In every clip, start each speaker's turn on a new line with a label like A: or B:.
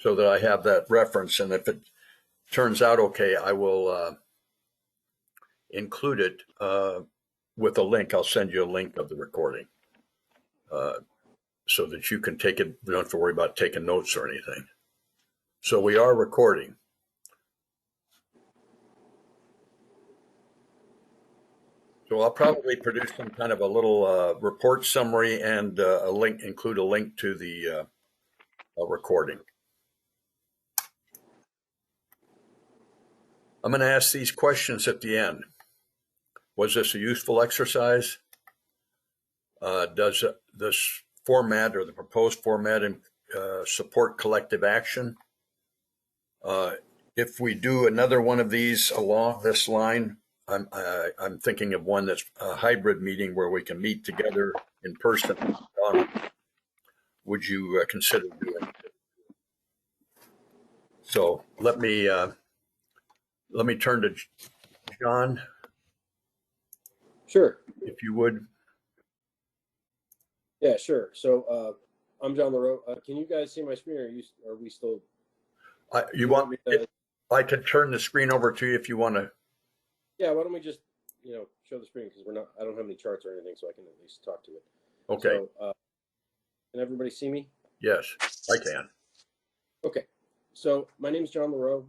A: so that I have that reference. And if it turns out okay, I will include it with a link. I'll send you a link of the recording so that you can take it. You don't have to worry about taking notes or anything. So we are recording. So I'll probably produce some kind of a little report summary and a link, include a link to the recording. I'm going to ask these questions at the end. Was this a useful exercise? Does this format or the proposed format support collective action? If we do another one of these along this line, I'm thinking of one that's a hybrid meeting where we can meet together in person. Would you consider doing it? So let me turn to John.
B: Sure.
A: If you would.
B: Yeah, sure. So I'm John LaRoe. Can you guys see my screen, or are we still?
A: You want me to? I could turn the screen over to you if you want to.
B: Yeah, why don't we just show the screen, because I don't have any charts or anything, so I can at least talk to it.
A: Okay.
B: So can everybody see me?
A: Yes, I can.
B: Okay. So my name is John LaRoe.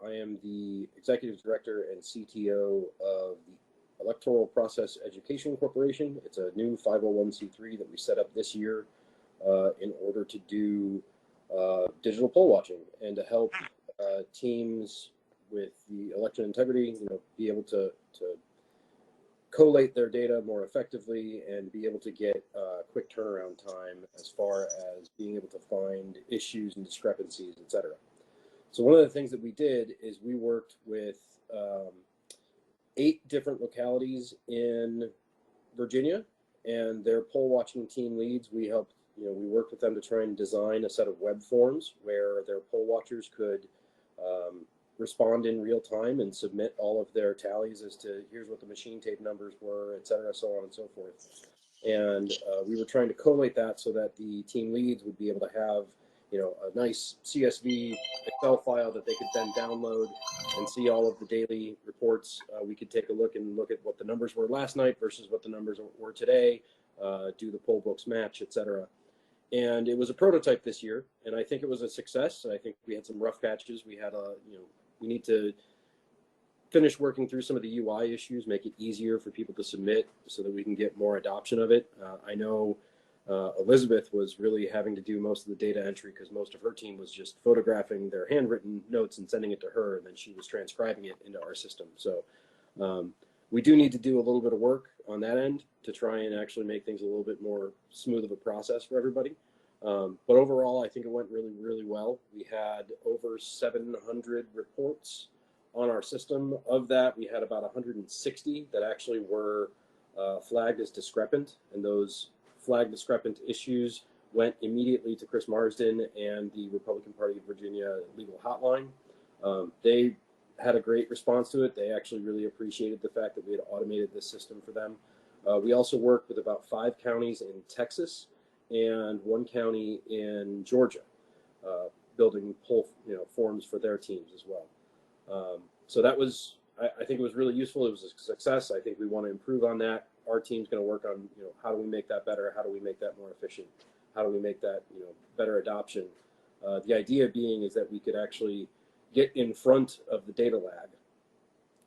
B: I am the Executive Director and CTO of the Electoral Process Education Corporation. It's a new 501c3 that we set up this year in order to do digital poll watching and to help teams with the election integrity, be able to collate their data more effectively and be able to get quick turnaround time as far as being able to find issues and discrepancies, et cetera. So one of the things that we did is we worked with 8 different localities in Virginia and their poll watching team leads. We helped, we worked with them to try and design a set of web forms where their poll watchers could respond in real time and submit all of their tallies as to here's what the machine tape numbers were, et cetera, so on and so forth. And we were trying to collate that so that the team leads would be able to have, a nice CSV Excel file that they could then download and see all of the daily reports. We could take a look at what the numbers were last night versus what the numbers were today, do the poll books match, et cetera. And it was a prototype this year, and I think it was a success. I think we had some rough patches. We had we need to finish working through some of the UI issues, make it easier for people to submit so that we can get more adoption of it. I know Elizabeth was really having to do most of the data entry because most of her team was just photographing their handwritten notes and sending it to her, and then she was transcribing it into our system. So we do need to do a little bit of work on that end to try and actually make things a little bit more smooth of a process for everybody. But overall, I think it went really, really well. We had over 700 reports on our system. Of that, we had about 160 that actually were flagged as discrepant, and those flagged discrepant issues went immediately to Chris Marsden and the Republican Party of Virginia legal hotline. They had a great response to it. They actually really appreciated the fact that we had automated this system for them. We also worked with about 5 counties in Texas and 1 county in Georgia, building poll forms for their teams as well. So that was, I think it was really useful. It was a success. I think we want to improve on that. Our team's going to work on, how do we make that better? How do we make that more efficient? How do we make that, better adoption? The idea being is that we could actually get in front of the data lag.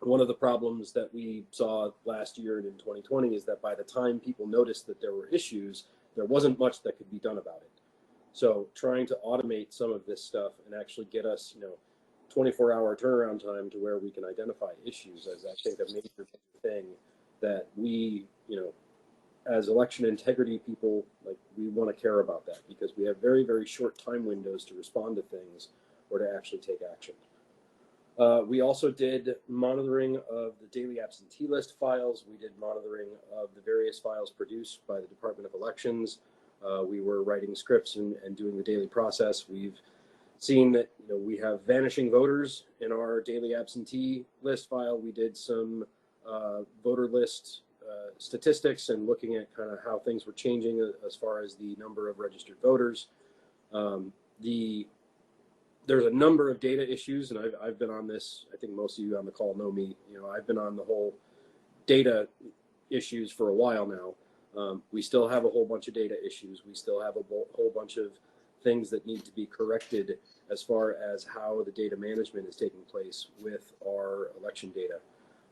B: One of the problems that we saw last year and in 2020 is that by the time people noticed that there were issues, there wasn't much that could be done about it. So trying to automate some of this stuff and actually get us, 24-hour turnaround time to where we can identify issues is, I think, a major thing that we, as election integrity people, we want to care about that because we have very, very short time windows to respond to things or to actually take action. We also did monitoring of the daily absentee list files. We did monitoring of the various files produced by the Department of Elections. We were writing scripts and doing the daily process. We've seen that we have vanishing voters in our daily absentee list file. We did some voter list statistics and looking at kind of how things were changing as far as the number of registered voters. The there's a number of data issues, and I've been on this. I think most of you on the call know me. I've been on the whole data issues for a while now. We still have a whole bunch of data issues. We still have a whole bunch of things that need to be corrected as far as how the data management is taking place with our election data.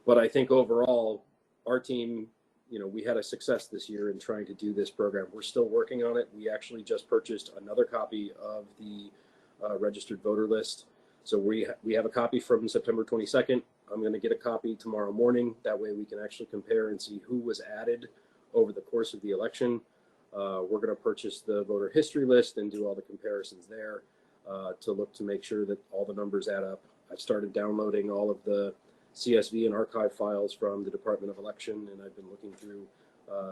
B: But I think overall, our team, we had a success this year in trying to do this program. We're still working on it. We actually just purchased another copy of the registered voter list. So we have a copy from September 22nd. I'm going to get a copy tomorrow morning. That way we can actually compare and see who was added over the course of the election. We're going to purchase the voter history list and do all the comparisons there to look to make sure that all the numbers add up. I've started downloading all of the CSV and archive files from the Department of Election, and I've been looking through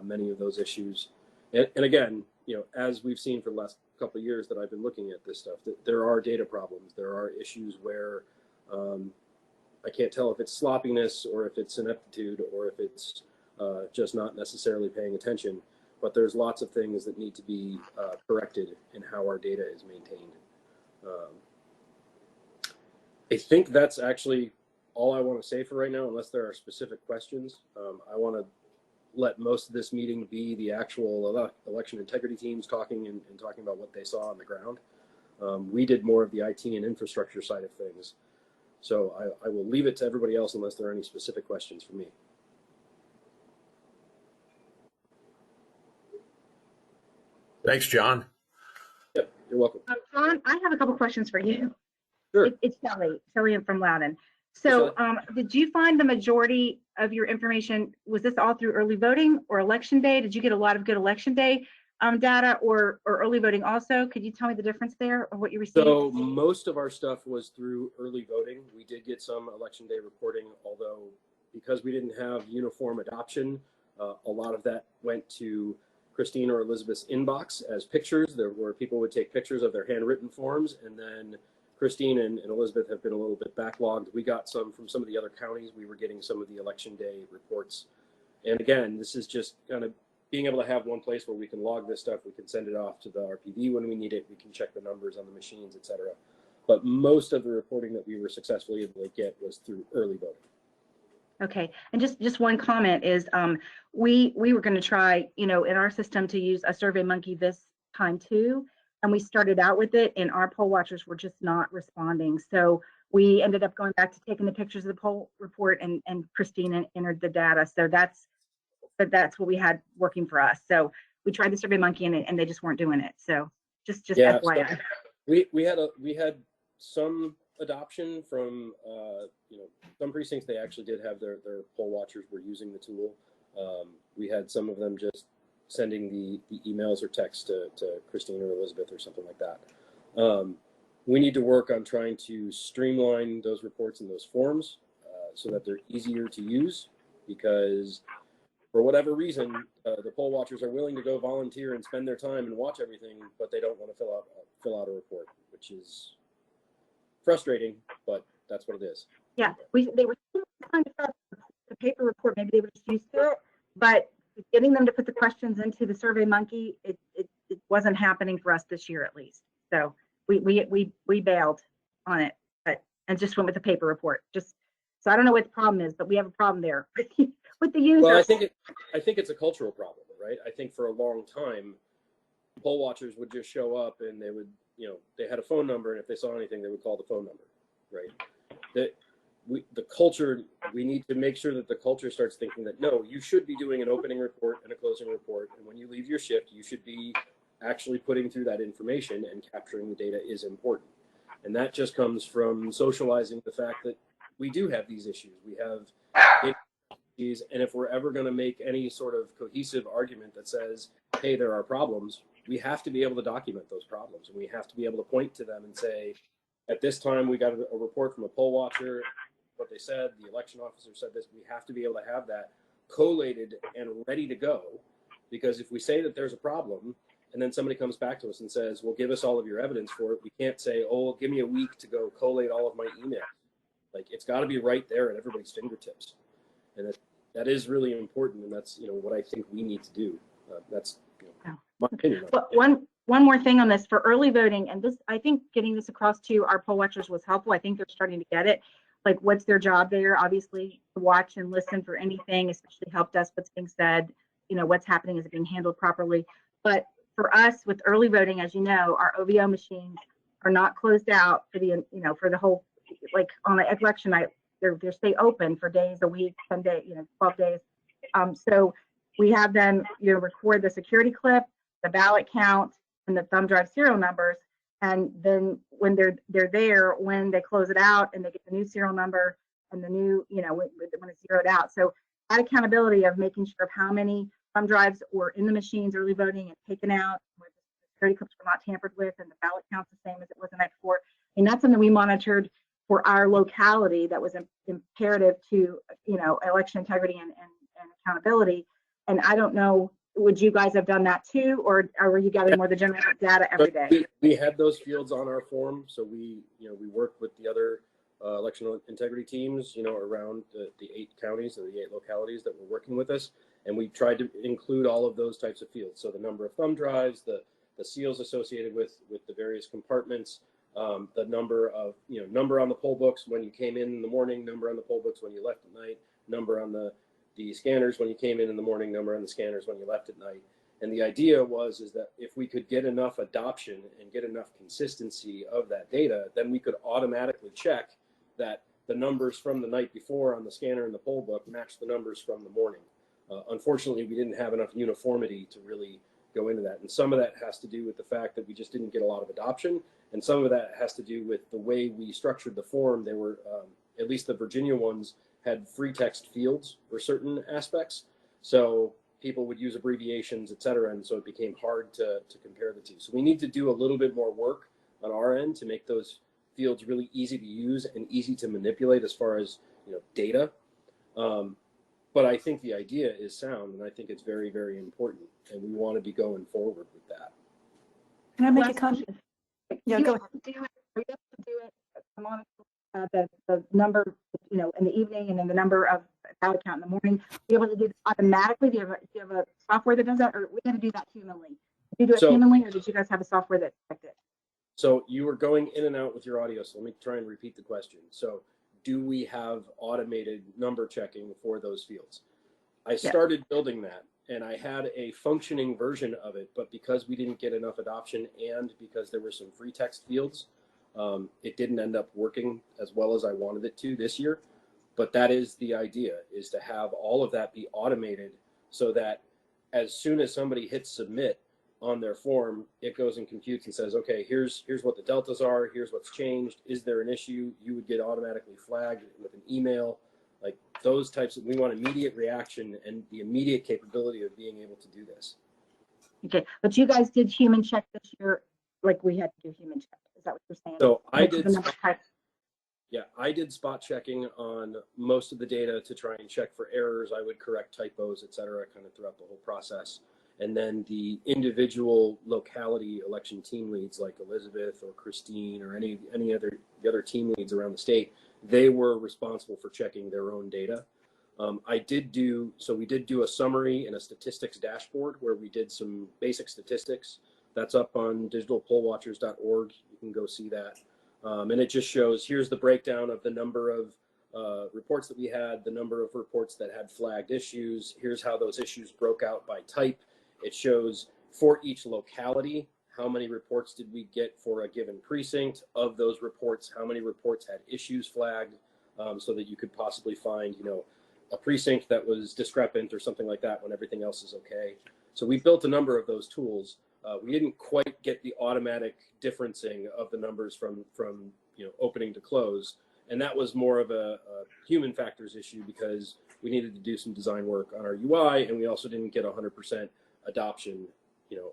B: many of those issues. And again, as we've seen for the last couple of years that I've been looking at this stuff, that there are data problems. There are issues where I can't tell if it's sloppiness or if it's ineptitude or if it's just not necessarily paying attention. But there's lots of things that need to be corrected in how our data is maintained. I think that's actually all I want to say for right now, unless there are specific questions. I want to let most of this meeting be the actual election integrity teams talking and talking about what they saw on the ground. We did more of the IT and infrastructure side of things. So I will leave it to everybody else unless there are any specific questions for me.
A: Thanks, John.
B: Yep, you're welcome.
C: John, I have a couple questions for you.
B: Sure.
C: It's Shelley from Loudon. So did you find the majority of your information, was this all through early voting or election day? Did you get a lot of good election day data or early voting also? Could you tell me the difference there of what you received?
B: So most of our stuff was through early voting. We did get some election day reporting, although because we didn't have uniform adoption, a lot of that went to Christine or Elizabeth's inbox as pictures. There were people would take pictures of their handwritten forms, and then Christine and Elizabeth have been a little bit backlogged. We got some from some of the other counties. We were getting some of the election day reports. And again, this is just kind of being able to have one place where we can log this stuff. We can send it off to the RPD when we need it. We can check the numbers on the machines, et cetera. But most of the reporting that we were successfully able to get was through early voting.
C: Okay, and just one comment is we were going to try, in our system to use a SurveyMonkey this time too, and we started out with it, and our poll watchers were just not responding. So we ended up going back to taking the pictures of the poll report, and Christine entered the data. So that's what we had working for us. So we tried the SurveyMonkey, and they just weren't doing it. So just FYI.
B: So we had some adoption from some precincts. They actually did have their poll watchers were using the tool. We had some of them just sending the emails or text to Christine or Elizabeth or something like that. We need to work on trying to streamline those reports and those forms so that they're easier to use, because for whatever reason, the poll watchers are willing to go volunteer and spend their time and watch everything, but they don't want to fill out a report, which is frustrating, but that's what it is.
C: Yeah, they were trying to start the paper report. Maybe they were just used to it, but getting them to put the questions into the SurveyMonkey, it wasn't happening for us this year, at least. So we bailed on it, and just went with the paper report. So I don't know what the problem is, but we have a problem there with the users.
B: Well, I think it's a cultural problem, right? I think for a long time, poll watchers would just show up and they would, they had a phone number, and if they saw anything, they would call the phone number, right? The culture, we need to make sure that the culture starts thinking that, no, you should be doing an opening report and a closing report. And when you leave your shift, you should be actually putting through that information, and capturing the data is important. And that just comes from socializing the fact that we do have these issues. We have issues, and if we're ever going to make any sort of cohesive argument that says, hey, there are problems, we have to be able to document those problems. And we have to be able to point to them and say, at this time, we got a report from a poll watcher, what they said, the election officer said this. We have to be able to have that collated and ready to go, because if we say that there's a problem and then somebody comes back to us and says, well, give us all of your evidence for it, we can't say, oh, give me a week to go collate all of my emails. Like, it's got to be right there at everybody's fingertips. And that is really important, and that's what I think we need to do. That's my opinion.
C: But one more thing on this for early voting, and this, I think getting this across to our poll watchers was helpful. I think they're starting to get it. Like, what's their job there? Obviously, to watch and listen for anything, especially help desk, what's being said, what's happening, is it being handled properly? But for us with early voting, as you know, our OVO machines are not closed out for the, for the whole, like on the election night, they stay open for days, a week, 10 days, 12 days. So we have them, record the security clip, the ballot count, and the thumb drive serial numbers. And then when they're there, when they close it out and they get the new serial number and the new, when it's zeroed out. So that accountability of making sure of how many thumb drives were in the machines early voting and taken out, where the security clips were not tampered with, and the ballot count's the same as it was the night before. And that's something we monitored for our locality that was imperative to, election integrity and accountability. And I don't know, would you guys have done that too, or were you gathering more the general data every day?
B: We had those fields on our form, so we worked with the other election integrity teams, around the 8 counties or the 8 localities that were working with us, and we tried to include all of those types of fields. So the number of thumb drives, the seals associated with the various compartments, the number of number on the poll books when you came in the morning, number on the poll books when you left at night, number on the scanners when you came in the morning, number on the scanners when you left at night. And the idea is that if we could get enough adoption and get enough consistency of that data, then we could automatically check that the numbers from the night before on the scanner and the poll book match the numbers from the morning. Unfortunately, we didn't have enough uniformity to really go into that. And some of that has to do with the fact that we just didn't get a lot of adoption. And some of that has to do with the way we structured the form. They were, at least the Virginia ones, had free text fields for certain aspects. So people would use abbreviations, et cetera. And so it became hard to compare the two. So we need to do a little bit more work on our end to make those fields really easy to use and easy to manipulate as far as, data. But I think the idea is sound, and I think it's very, very important. And we want to be going forward with that.
D: Can I make a comment? Yeah, go ahead.
C: Are you able to do it? Come on, the number, in the evening, and then the number of ballot count in the morning. Be able to do this automatically? Do you have a software that does that, or we had to do that humanly? Did you do it humanly, or did you guys have a software that checked it?
B: So you were going in and out with your audio, so let me try and repeat the question. So do we have automated number checking for those fields? I started building that, and I had a functioning version of it, but because we didn't get enough adoption and because there were some free text fields, it didn't end up working as well as I wanted it to this year. But that is the idea, is to have all of that be automated so that as soon as somebody hits submit on their form, it goes and computes and says, okay, here's what the deltas are, here's what's changed, is there an issue? You would get automatically flagged with an email, like those types of, we want immediate reaction and the immediate capability of being able to do this.
C: Okay, but you guys did human check this year, like we had to do human check. Is that what you're saying?
B: So I did spot checking on most of the data to try and check for errors. I would correct typos, et cetera, kind of throughout the whole process. And then the individual locality election team leads, like Elizabeth or Christine or any other the other team leads around the state, they were responsible for checking their own data. We did do a summary and a statistics dashboard where we did some basic statistics. That's up on digitalpollwatchers.org. You can go see that. And it just shows, here's the breakdown of the number of reports that we had, the number of reports that had flagged issues. Here's how those issues broke out by type. It shows for each locality, how many reports did we get for a given precinct. Of those reports, how many reports had issues flagged, so that you could possibly find, a precinct that was discrepant or something like that when everything else is okay. So we built a number of those tools. We didn't quite get the automatic differencing of the numbers from opening to close, and that was more of a human factors issue because we needed to do some design work on our UI, and we also didn't get 100% adoption,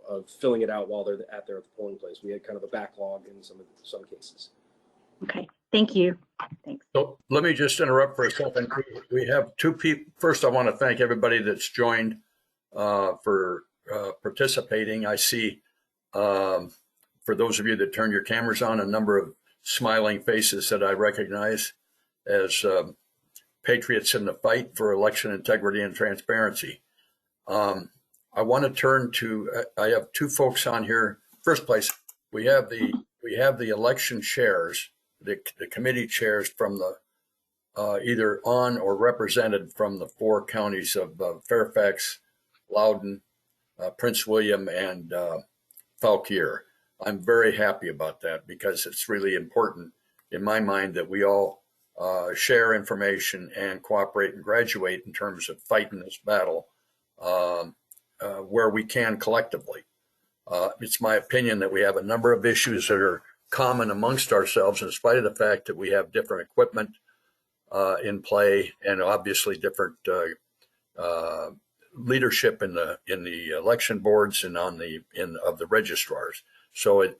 B: of filling it out while they're at the polling place. We had kind of a backlog in some cases.
C: Okay, thank you. Thanks.
A: So let me just interrupt for a second. We have 2 people. First, I want to thank everybody that's joined for participating. I see, for those of you that turned your cameras on, a number of smiling faces that I recognize as patriots in the fight for election integrity and transparency. I want to turn to, I have 2 folks on here first place, we have the election chairs, the committee chairs from the either on or represented from the 4 counties of Fairfax, Loudoun, Prince William, and Fauquier. I'm very happy about that because it's really important in my mind that we all share information and cooperate and graduate in terms of fighting this battle where we can collectively. It's my opinion that we have a number of issues that are common amongst ourselves in spite of the fact that we have different equipment in play and obviously different leadership in the election boards and of the registrars. So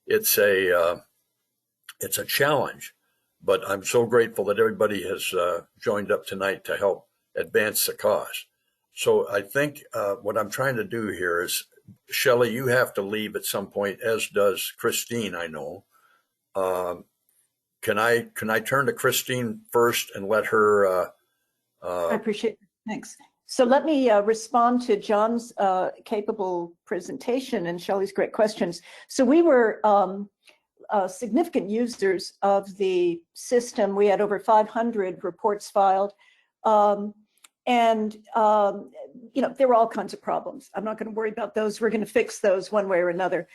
A: it's a challenge, but I'm so grateful that everybody has joined up tonight to help advance the cause. So I think what I'm trying to do here is, Shelley, you have to leave at some point, as does Christine, I know. Can I turn to Christine first and let her?
D: I appreciate it. Thanks. So let me respond to John's capable presentation and Shelley's great questions. So we were significant users of the system. We had over 500 reports filed. You know, there were all kinds of problems. I'm not going to worry about those. We're going to fix those one way or another.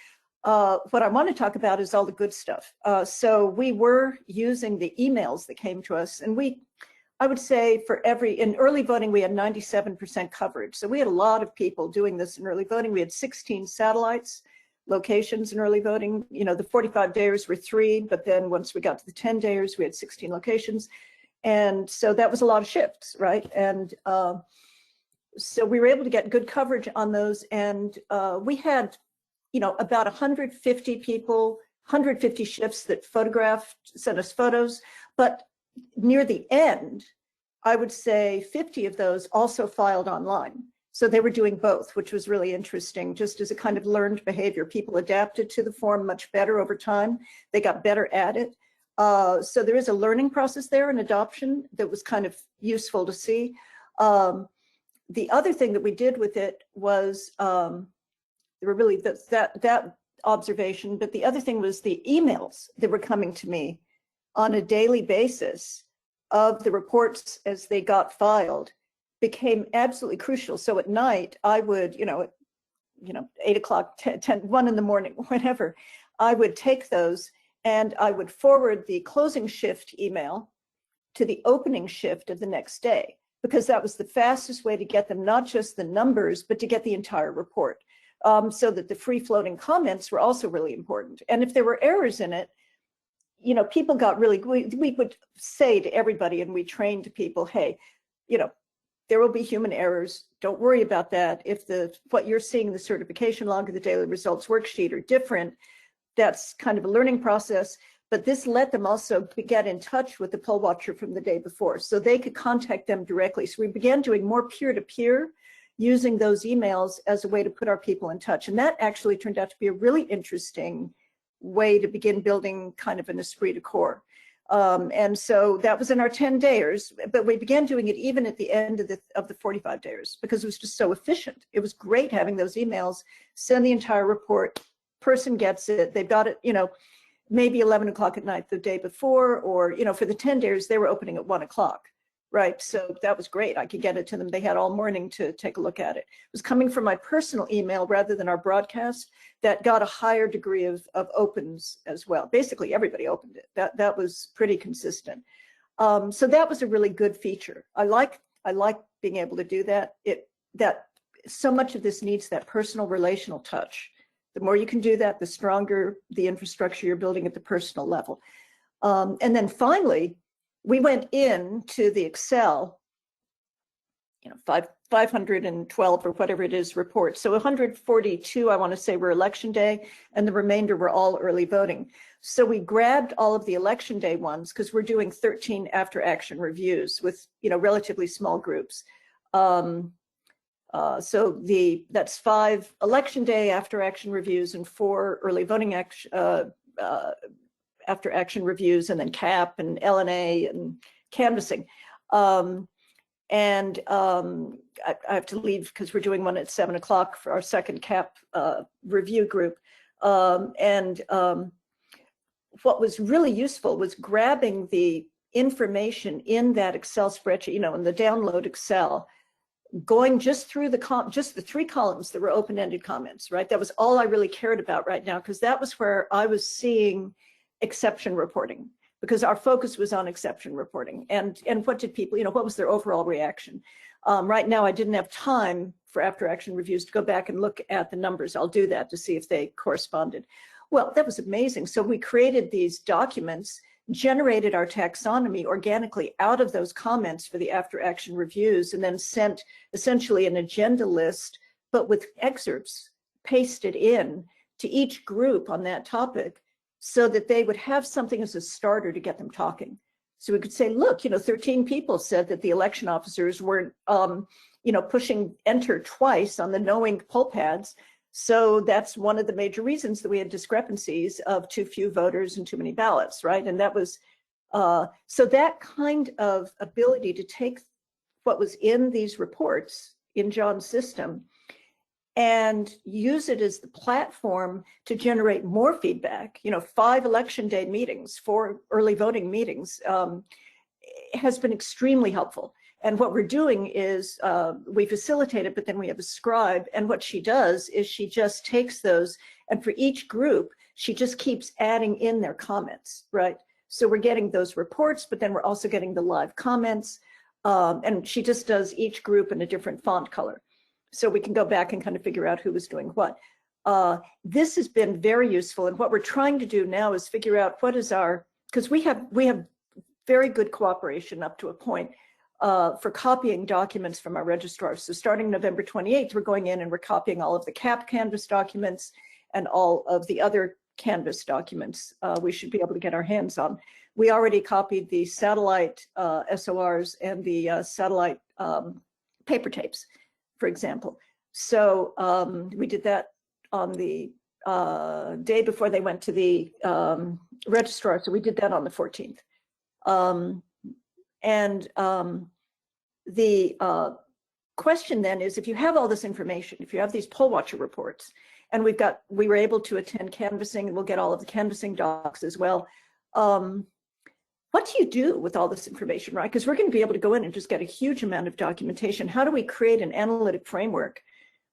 D: What I want to talk about is all the good stuff. So we were using the emails that came to us, and I would say in early voting, we had 97% coverage. So we had a lot of people doing this in early voting. We had 16 satellites locations in early voting. You know, the 45 dayers were 3, but then once we got to the 10 dayers, we had 16 locations. And so that was a lot of shifts, right? And so we were able to get good coverage on those. And we had, you know, about 150 people, 150 shifts that sent us photos. But near the end, I would say 50 of those also filed online. So they were doing both, which was really interesting, just as a kind of learned behavior. People adapted to the form much better over time. They got better at it. So there is a learning process there, an adoption that was kind of useful to see. The other thing that we did with it was, there were really that observation, but the other thing was the emails that were coming to me on a daily basis of the reports as they got filed became absolutely crucial. So at night, I would, at 8 o'clock, 10, 1 in the morning, whenever, I would take those and I would forward the closing shift email to the opening shift of the next day, because that was the fastest way to get them, not just the numbers, but to get the entire report. So that the free-floating comments were also really important. And if there were errors in it, people got really, we would say to everybody, and we trained people, hey, there will be human errors. Don't worry about that. If what you're seeing in the certification log or the daily results worksheet are different, that's kind of a learning process. But this let them also get in touch with the poll watcher from the day before, so they could contact them directly. So we began doing more peer-to-peer, using those emails as a way to put our people in touch. And that actually turned out to be a really interesting way to begin building kind of an esprit de corps. And so that was in our 10 dayers, but we began doing it even at the end of the 45 dayers, because it was just so efficient. It was great having those emails, send the entire report, person gets it, they've got it, maybe 11 o'clock at night the day before, or, for the 10 days, they were opening at 1 o'clock. Right, so that was great. I could get it to them. They had all morning to take a look at it. It was coming from my personal email rather than our broadcast that got a higher degree of opens as well. Basically, everybody opened it. That was pretty consistent. So that was a really good feature. I like being able to do that. That so much of this needs that personal relational touch. The more you can do that, the stronger the infrastructure you're building at the personal level. And then finally, we went into the Excel, 512 or whatever it is reports. So 142, I want to say, were election day, and the remainder were all early voting. So we grabbed all of the election day ones, because we're doing 13 after action reviews with, relatively small groups. So that's 5 election day after action reviews and 4 early voting after action reviews, and then CAP and LNA and canvassing. I have to leave because we're doing one at 7 o'clock for our second CAP review group. What was really useful was grabbing the information in that Excel spreadsheet, in the download Excel, going just through just the 3 columns that were open-ended comments, right? That was all I really cared about right now, because that was where I was seeing exception reporting, because our focus was on exception reporting. And what did people, what was their overall reaction? Right now, I didn't have time for after action reviews to go back and look at the numbers. I'll do that to see if they corresponded. Well, that was amazing. So we created these documents, generated our taxonomy organically out of those comments for the after action reviews, and then sent essentially an agenda list, but with excerpts pasted in to each group on that topic, so that they would have something as a starter to get them talking. So we could say, look, 13 people said that the election officers weren't, pushing enter twice on the knowing poll pads. So that's one of the major reasons that we had discrepancies of too few voters and too many ballots, right? And that was, so that kind of ability to take what was in these reports in John's system and use it as the platform to generate more feedback, 5 election day meetings, 4 early voting meetings, has been extremely helpful. And what we're doing is we facilitate it, but then we have a scribe. And what she does is she just takes those, and for each group, she just keeps adding in their comments, right? So we're getting those reports, but then we're also getting the live comments. And she just does each group in a different font color. So we can go back and kind of figure out who was doing what. This has been very useful. And what we're trying to do now is figure out what is because we have very good cooperation up to a point. For copying documents from our registrar. So starting November 28th, we're going in and we're copying all of the CAP Canvas documents and all of the other Canvas documents we should be able to get our hands on. We already copied the satellite SORs and the satellite paper tapes, for example. So we did that on the day before they went to the registrar. So we did that on the 14th. The question then is, if you have all this information, if you have these poll watcher reports, and we were able to attend canvassing, and we'll get all of the canvassing docs as well. What do you do with all this information, right? Because we're going to be able to go in and just get a huge amount of documentation. How do we create an analytic framework?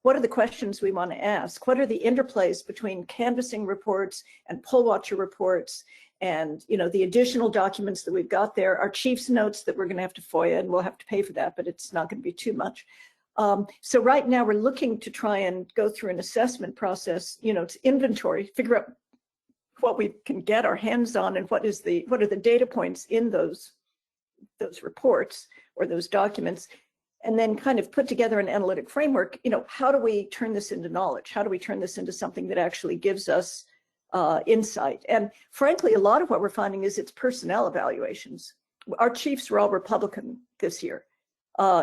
D: What are the questions we want to ask? What are the interplays between canvassing reports and poll watcher reports? And the additional documents that we've got there, our chief's notes that we're going to have to FOIA, and we'll have to pay for that, but it's not going to be too much. So right now we're looking to try and go through an assessment process, to inventory, figure out what we can get our hands on, and what are the data points in those reports or those documents, and then kind of put together an analytic framework. How do we turn this into knowledge? How do we turn this into something that actually gives us insight? And frankly, a lot of what we're finding is it's personnel evaluations. Our chiefs were all Republican this year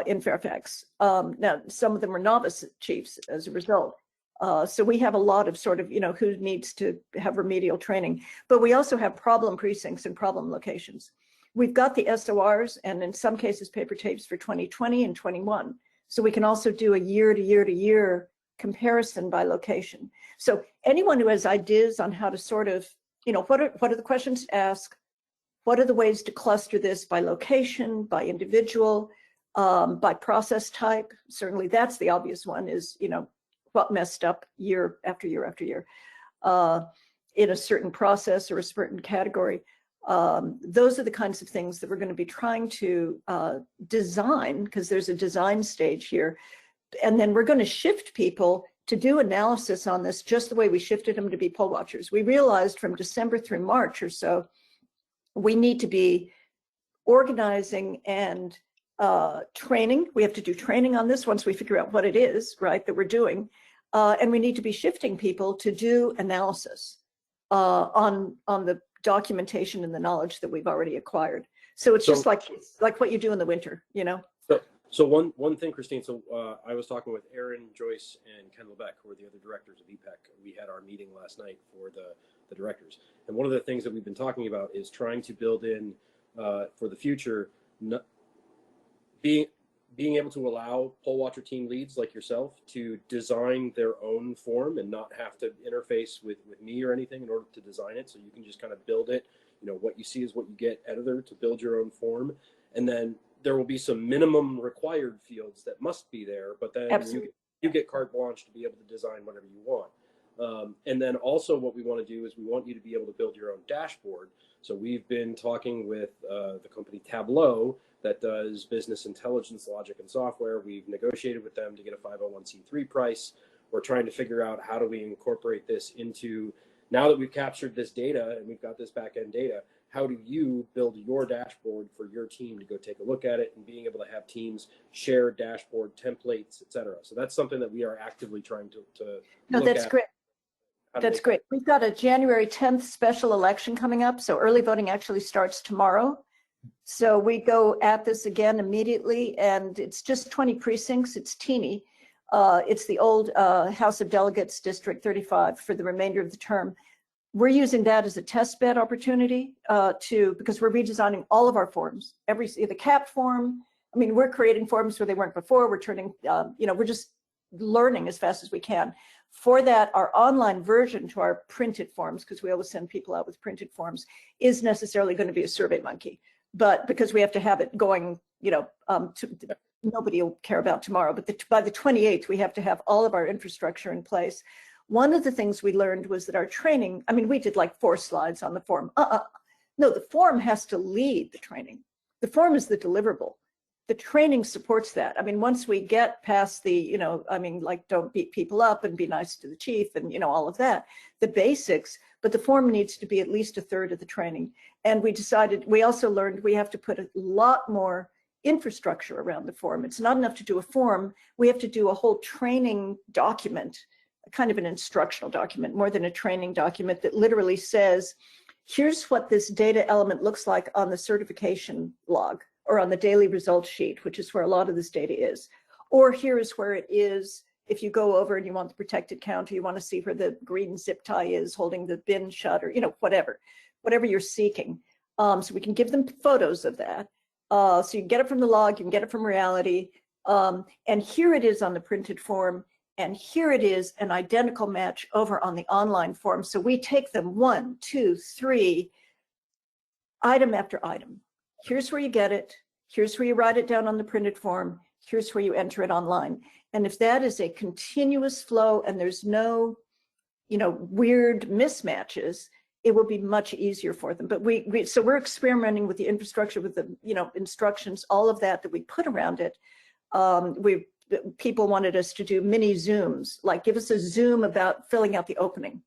D: in Fairfax. Now, some of them are novice chiefs as a result. So we have a lot of sort of, who needs to have remedial training. But we also have problem precincts and problem locations. We've got the SORs and in some cases paper tapes for 2020 and 21. So we can also do a year to year to year comparison by location. So anyone who has ideas on how to sort of, what are the questions to ask? What are the ways to cluster this by location, by individual, by process type? Certainly that's the obvious one is, what messed up year after year after year in a certain process or a certain category. Those are the kinds of things that we're going to be trying to design, because there's a design stage here. And then we're going to shift people to do analysis on this just the way we shifted them to be poll watchers. We realized from December through March or so, we need to be organizing and training. We have to do training on this once we figure out what it is, right, that we're doing. And we need to be shifting people to do analysis on the documentation and the knowledge that we've already acquired. So it's just like what you do in the winter,
B: So one thing, Christine, I was talking with Aaron, Joyce, and Ken Lebec, who are the other directors of EPEC. We had our meeting last night for the directors. And one of the things that we've been talking about is trying to build in, for the future, being able to allow poll watcher team leads like yourself to design their own form and not have to interface with me or anything in order to design it. So you can just kind of build it. You know, what you see is what you get, editor, to build your own form. And then there will be some minimum required fields that must be there, but then you get carte blanche to be able to design whatever you want. And then also what we want to do is we want you to be able to build your own dashboard. So we've been talking with the company Tableau that does business intelligence logic and software. We've negotiated with them to get a 501c3 price. We're trying to figure out how do we incorporate this into, now that we've captured this data and we've got this back-end data, how do you build your dashboard for your team to go take a look at it, and being able to have teams share dashboard templates, et cetera. So that's something that we are actively trying to
D: No,
B: look
D: that's
B: at.
D: great. That's great. We've got a January 10th special election coming up. So early voting actually starts tomorrow. So we go at this again immediately, and it's just 20 precincts. It's teeny. It's the old House of Delegates District 35 for the remainder of the term. We're using that as a test bed opportunity because we're redesigning all of our forms. The CAP form, I mean, we're creating forms where they weren't before. We're turning, we're just learning as fast as we can. For that, our online version to our printed forms, because we always send people out with printed forms, is necessarily going to be a SurveyMonkey. But because we have to have it going, nobody will care about tomorrow. But by the 28th, we have to have all of our infrastructure in place. One of the things we learned was that our training, I mean, we did like 4 slides on the form. No, the form has to lead the training. The form is the deliverable. The training supports that. I mean, once we get past the, don't beat people up and be nice to the chief and, all of that, the basics, but the form needs to be at least 1/3 of the training. And we also learned we have to put a lot more infrastructure around the form. It's not enough to do a form. We have to do a whole training document, kind of an instructional document, more than a training document, that literally says, here's what this data element looks like on the certification log or on the daily results sheet, which is where a lot of this data is. Or here is where it is if you go over and you want the protected count, or you want to see where the green zip tie is holding the bin shut, or whatever you're seeking. So we can give them photos of that. So you can get it from the log, you can get it from reality. And here it is on the printed form. And here it is, an identical match over on the online form. So we take them 1, 2, 3, item after item. Here's where you get it. Here's where you write it down on the printed form. Here's where you enter it online. And if that is a continuous flow and there's no, weird mismatches, it will be much easier for them. But so we're experimenting with the infrastructure, with the, instructions, all of that we put around it. People wanted us to do mini Zooms, like give us a Zoom about filling out the opening,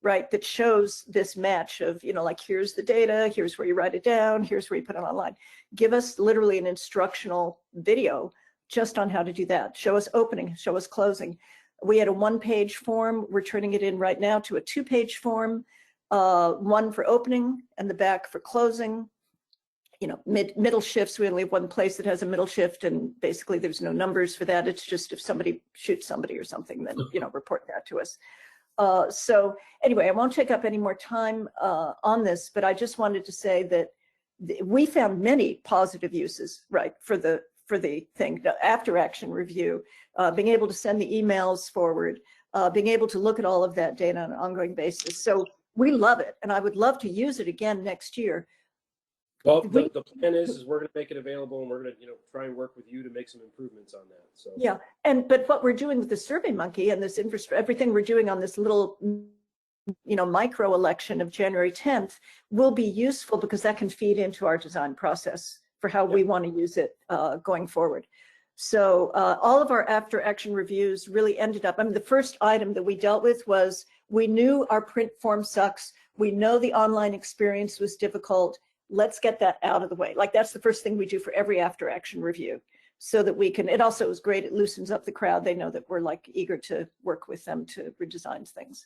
D: right? That shows this match of, like, here's the data, here's where you write it down, here's where you put it online. Give us literally an instructional video just on how to do that. Show us opening, show us closing. We had a 1-page form. We're turning it in right now to a 2-page form, one for opening and the back for closing. Middle shifts, we only have one place that has a middle shift, and basically there's no numbers for that. It's just if somebody shoots somebody or something, then, report that to us. So anyway, I won't take up any more time on this, but I just wanted to say that we found many positive uses, right, for the thing, the after action review, being able to send the emails forward, being able to look at all of that data on an ongoing basis. So we love it, and I would love to use it again next year.
B: Well, the plan is we're going to make it available, and we're going to try and work with you to make some improvements on that. So
D: yeah, but what we're doing with the SurveyMonkey and this infrastructure, everything we're doing on this little micro election of January 10th will be useful, because that can feed into our design process for how we want to use it going forward. So all of our after action reviews really ended up, the first item that we dealt with was, we knew our print form sucks. We know the online experience was difficult. Let's get that out of the way. Like, that's the first thing we do for every after action review, so that we can, it also is great. It loosens up the crowd. They know that we're like eager to work with them to redesign things.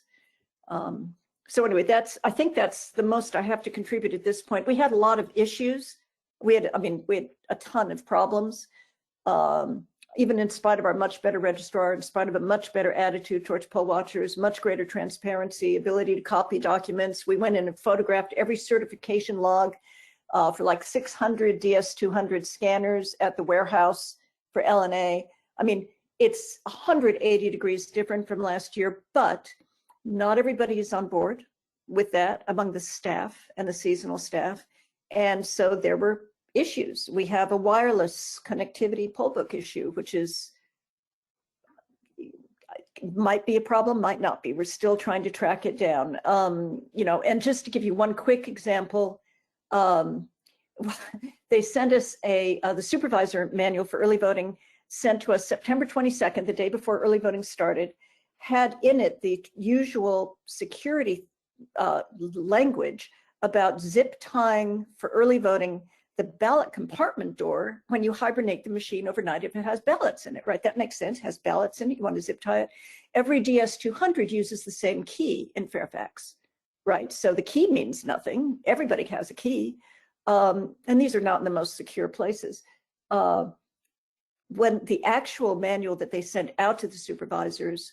D: So anyway, I think that's the most I have to contribute at this point. We had a lot of issues. We had a ton of problems, even in spite of our much better registrar, in spite of a much better attitude towards poll watchers, much greater transparency, ability to copy documents. We went in and photographed every certification log for like 600 DS200 scanners at the warehouse for LNA. I mean, it's 180 degrees different from last year, but not everybody is on board with that among the staff and the seasonal staff. And so there were issues. We have a wireless connectivity poll book issue, which is might be a problem, might not be. We're still trying to track it down. You know, and just to give you one quick example, they sent us the supervisor manual for early voting, sent to us September 22nd, the day before early voting started, had in it the usual security language about zip tying for early voting the ballot compartment door when you hibernate the machine overnight if it has ballots in it, right? That makes sense, has ballots in it, you want to zip tie it. Every DS200 uses the same key in Fairfax, right? So the key means nothing, everybody has a key. And these are not in the most secure places. When the actual manual that they sent out to the supervisors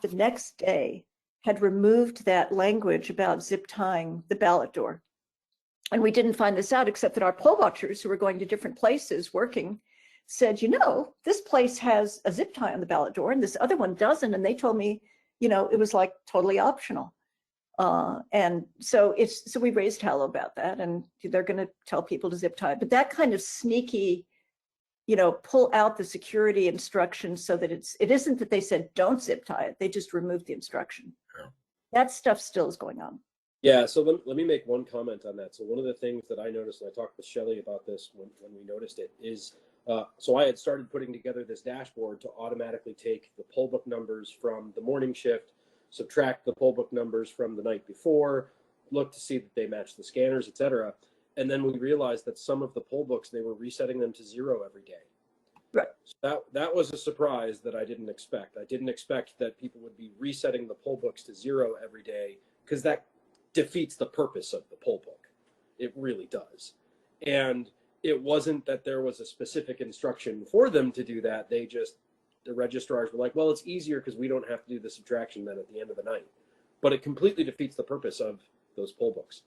D: the next day had removed that language about zip tying the ballot door. And we didn't find this out except that our poll watchers who were going to different places working said, you know, this place has a zip tie on the ballot door and this other one doesn't. And they told me, you know, it was like totally optional. And so we raised hell about that, and they're going to tell people to zip tie. But that kind of sneaky, you know, pull out the security instructions so that it isn't that they said don't zip tie it, they just removed the instruction. Yeah. That stuff still is going on.
B: Yeah, so let me make one comment on that. So one of the things that I noticed, and I talked with Shelley about this when we noticed it, is so I had started putting together this dashboard to automatically take the poll book numbers from the morning shift, subtract the poll book numbers from the night before, look to see that they match the scanners, et cetera. And then we realized that some of the poll books, they were resetting them to 0 every day.
D: Right.
B: So that was a surprise that I didn't expect. I didn't expect that people would be resetting the poll books to 0 every day, because that defeats the purpose of the poll book. It really does. And it wasn't that there was a specific instruction for them to do that. The registrars were like, well, it's easier because we don't have to do the subtraction then at the end of the night. But it completely defeats the purpose of those poll books.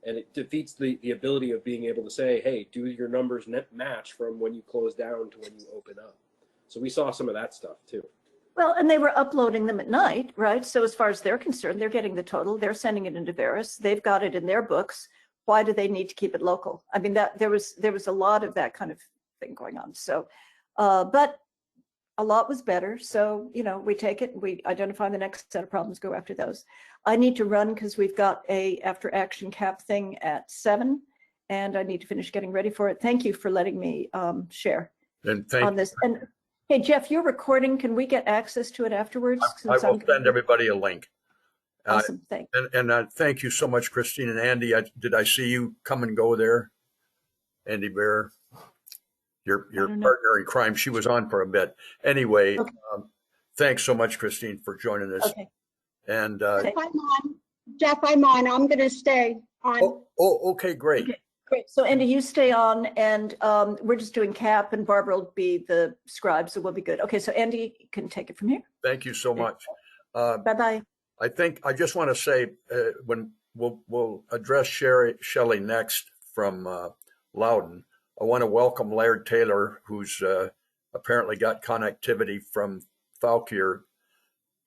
B: And it defeats the ability of being able to say, hey, do your numbers net match from when you close down to when you open up. So we saw some of that stuff too.
D: Well, and they were uploading them at night, right? So as far as they're concerned, they're getting the total, they're sending it into Veris, they've got it in their books. Why do they need to keep it local? I mean, that there was a lot of that kind of thing going on. So, but a lot was better. So, you know, we take it, we identify the next set of problems, go after those. I need to run because we've got a after action cap thing at 7 and I need to finish getting ready for it. Thank you for letting me share on this. And hey, Jeff, you're recording. Can we get access to it afterwards?
A: I will send everybody a link.
D: Awesome, thanks.
A: And thank you so much, Christine and Andy. Did I see you come and go there? Andy Bear, your partner in crime. She was on for a bit. Anyway, okay. Thanks so much, Christine, for joining us. Okay. And
E: Jeff, I'm on. I'm going to stay on.
A: Oh, okay, great.
D: Okay. Great. So Andy, you stay on, and we're just doing cap, and Barbara will be the scribe, so we'll be good. Okay, so Andy can take it from here.
A: Thank you so much.
D: Bye-bye.
A: I think I just want to say when we'll address Shelley next from Loudon. I want to welcome Laird Taylor, who's apparently got connectivity from Fauquier,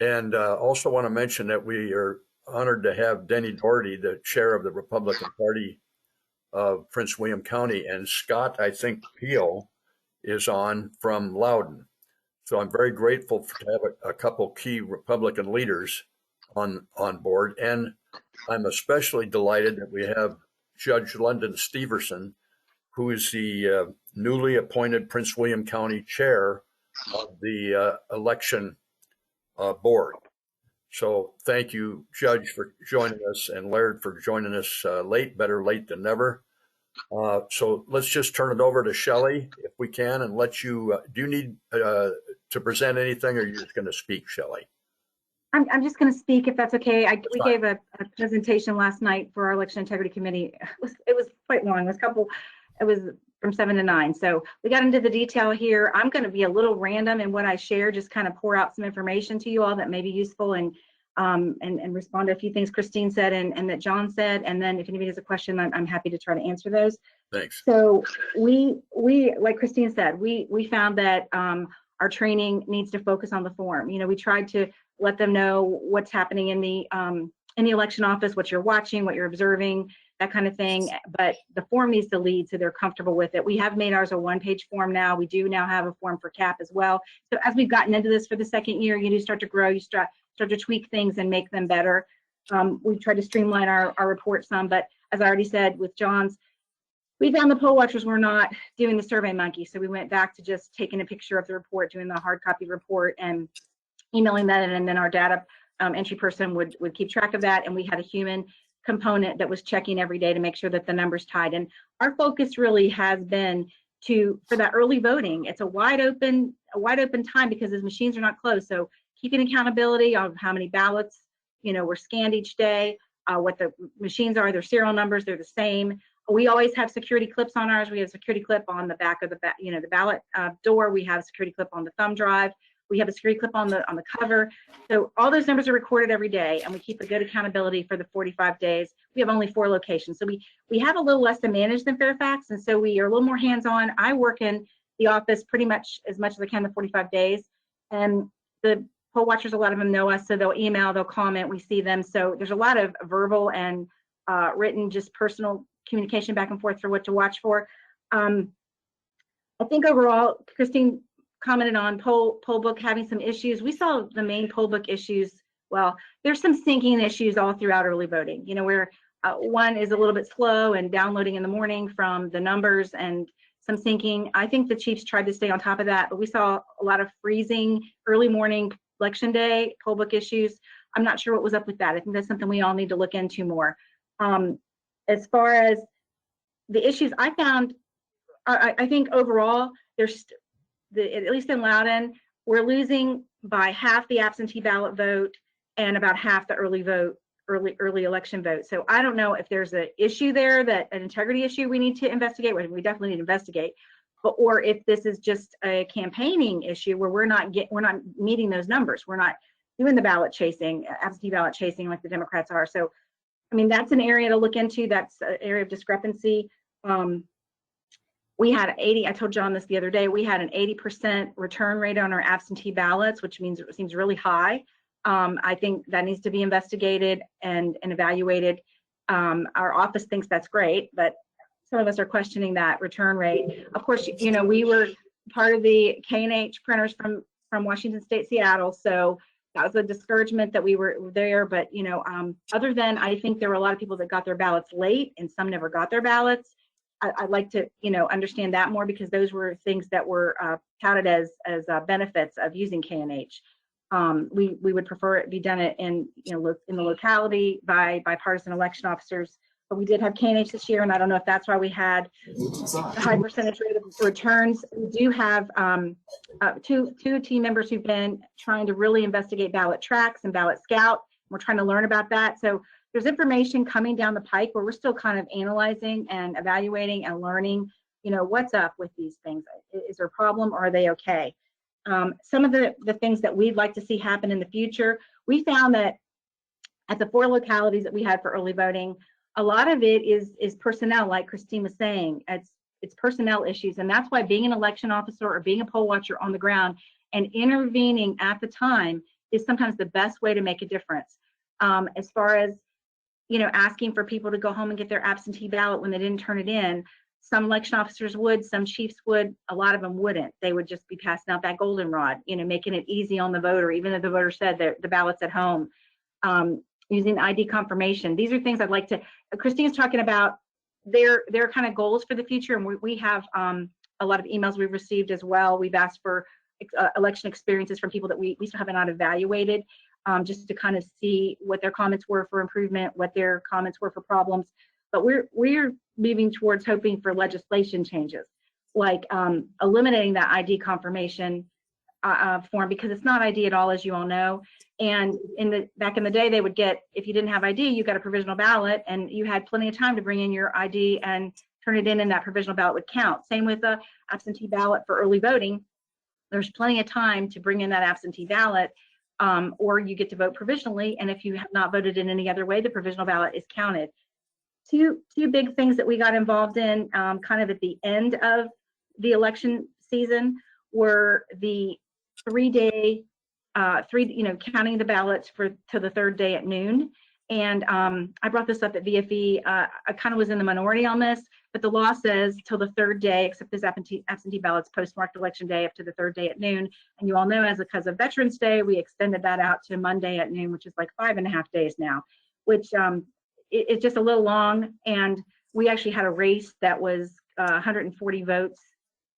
A: and also want to mention that we are honored to have Denny Doherty, the chair of the Republican Party of Prince William County, and Scott, I think, Peel is on from Loudon. So I'm very grateful to have a couple key Republican leaders on board. And I'm especially delighted that we have Judge London Steverson, who is the newly appointed Prince William County chair of the election board. So thank you, Judge, for joining us, and Laird for joining us late, better late than never. So let's just turn it over to Shelley, if we can, and let you, do you need to present anything, or are you just going to speak, Shelley?
C: I'm just going to speak, if that's okay. We gave a presentation last night for our Election Integrity Committee. It was quite long. It was from 7 to 9. So we got into the detail here. I'm going to be a little random in what I share, just kind of pour out some information to you all that may be useful. And and respond to a few things Christine said and that John said. And then if anybody has a question, I'm happy to try to answer those.
A: Thanks.
C: So we like Christine said, we found that our training needs to focus on the form. We tried to let them know what's happening in the election office, what you're watching, what you're observing, that kind of thing. But the form needs to lead so they're comfortable with it. We have made ours a one-page form now. We do now have a form for CAP as well. So as we've gotten into this for the second year, you do start to grow, you start to tweak things and make them better. We've tried to streamline our report some, but as I already said with John's, we found the poll watchers were not doing the Survey Monkey. So we went back to just taking a picture of the report, doing the hard copy report and emailing that, and then our data entry person would keep track of that. And we had a human component that was checking every day to make sure that the numbers tied. And our focus really has been for that early voting. It's a wide open time because those machines are not closed. So keeping accountability of how many ballots, were scanned each day, what the machines are, their serial numbers, they're the same. We always have security clips on ours. We have a security clip on the back of the ballot door. We have a security clip on the thumb drive. We have a security clip on the cover. So all those numbers are recorded every day, and we keep a good accountability for the 45 days. We have only 4 locations. So we have a little less to manage than Fairfax, and so we are a little more hands-on. I work in the office pretty much as I can the 45 days, and the poll watchers, a lot of them know us, so they'll email, they'll comment, we see them. So there's a lot of verbal and written, just personal communication back and forth for what to watch for. I think overall, Christine commented on poll book having some issues. We saw the main poll book issues. Well, there's some syncing issues all throughout early voting, where one is a little bit slow and downloading in the morning from the numbers and some syncing. I think the chiefs tried to stay on top of that, but we saw a lot of freezing early morning election day poll book issues. I'm not sure what was up with that. I think that's something we all need to look into more. As far as the issues I found, I think overall, there's at least in Loudoun, we're losing by half the absentee ballot vote and about half the early election vote. So I don't know if there's an issue there, that an integrity issue we need to investigate, which we definitely need to investigate, or if this is just a campaigning issue where we're not meeting those numbers. We're not doing the ballot chasing, absentee ballot chasing like the Democrats are. So, I mean, that's an area to look into. That's an area of discrepancy. We had 80, I told John this the other day, we had an 80% return rate on our absentee ballots, which means it seems really high. I think that needs to be investigated and evaluated. Our office thinks that's great, but some of us are questioning that return rate. Of course, we were part of the K&H printers from Washington State, Seattle, so that was a discouragement that we were there. But, other than, I think there were a lot of people that got their ballots late and some never got their ballots. I'd like to, understand that more, because those were things that were touted as benefits of using K&H. We would prefer it be done in the locality by partisan election officers. But we did have K&H this year, and I don't know if that's why we had a high percentage rate of returns. We do have two team members who've been trying to really investigate ballot tracks and ballot scout. We're trying to learn about that. So there's information coming down the pike where we're still kind of analyzing and evaluating and learning, what's up with these things. Is there a problem, or are they okay? Some of the things that we'd like to see happen in the future, we found that at the 4 localities that we had for early voting, a lot of it is personnel, like Christine was saying. It's personnel issues, and that's why being an election officer or being a poll watcher on the ground and intervening at the time is sometimes the best way to make a difference. As far as asking for people to go home and get their absentee ballot when they didn't turn it in. Some election officers would, some chiefs would, a lot of them wouldn't. They would just be passing out that goldenrod, making it easy on the voter, even if the voter said that the ballot's at home. Using ID confirmation. These are things I'd like to, Christine's talking about their kind of goals for the future. And we have a lot of emails we've received as well. We've asked for election experiences from people that we still have not evaluated. Just to kind of see what their comments were for improvement, what their comments were for problems. But we're moving towards hoping for legislation changes, like eliminating that ID confirmation form, because it's not ID at all, as you all know. And back in the day, they would get, if you didn't have ID, you got a provisional ballot, and you had plenty of time to bring in your ID and turn it in, and that provisional ballot would count. Same with the absentee ballot for early voting. There's plenty of time to bring in that absentee ballot. or you get to vote provisionally. And if you have not voted in any other way, the provisional ballot is counted. Two big things that we got involved in kind of at the end of the election season were the 3-day, counting the ballots to the third day at noon. And I brought this up at VFE. I kind of was in the minority on this, but the law says till the third day, except as absentee ballots postmarked election day up to the third day at noon. And you all know, because of Veterans Day, we extended that out to Monday at noon, which is like 5.5 days now, which it's just a little long. And we actually had a race that was 140 votes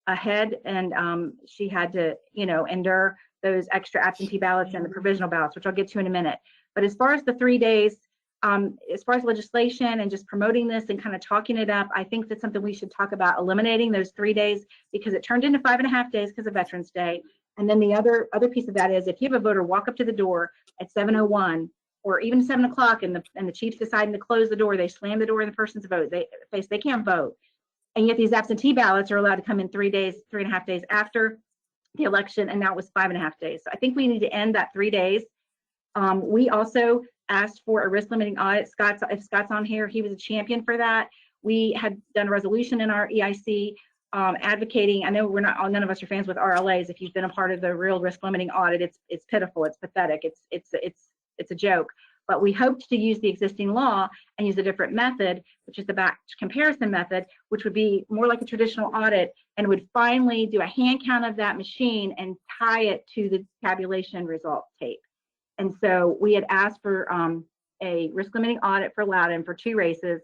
C: ahead, and she had to, endure those extra absentee ballots and the provisional ballots, which I'll get to in a minute. But as far as the 3 days, as far as legislation and just promoting this and kind of talking it up, I think that's something we should talk about, eliminating those 3 days, because it turned into 5.5 days because of Veterans Day. And then the other piece of that is, if you have a voter walk up to the door at 7:01 or even 7 o'clock, and the chief's deciding to close the door, they slam the door in the person's face, they can't vote. And yet these absentee ballots are allowed to come in 3.5 days after the election, and that was 5.5 days. So I think we need to end that 3 days. We also asked for a risk limiting audit. If Scott's on here, he was a champion for that. We had done a resolution in our EIC advocating. I know none of us are fans with RLAs. If you've been a part of the real risk limiting audit, it's pitiful, it's pathetic, it's a joke. But we hoped to use the existing law and use a different method, which is the batch comparison method, which would be more like a traditional audit, and would finally do a hand count of that machine and tie it to the tabulation result tape. And so we had asked for a risk limiting audit for Loudoun for 2 races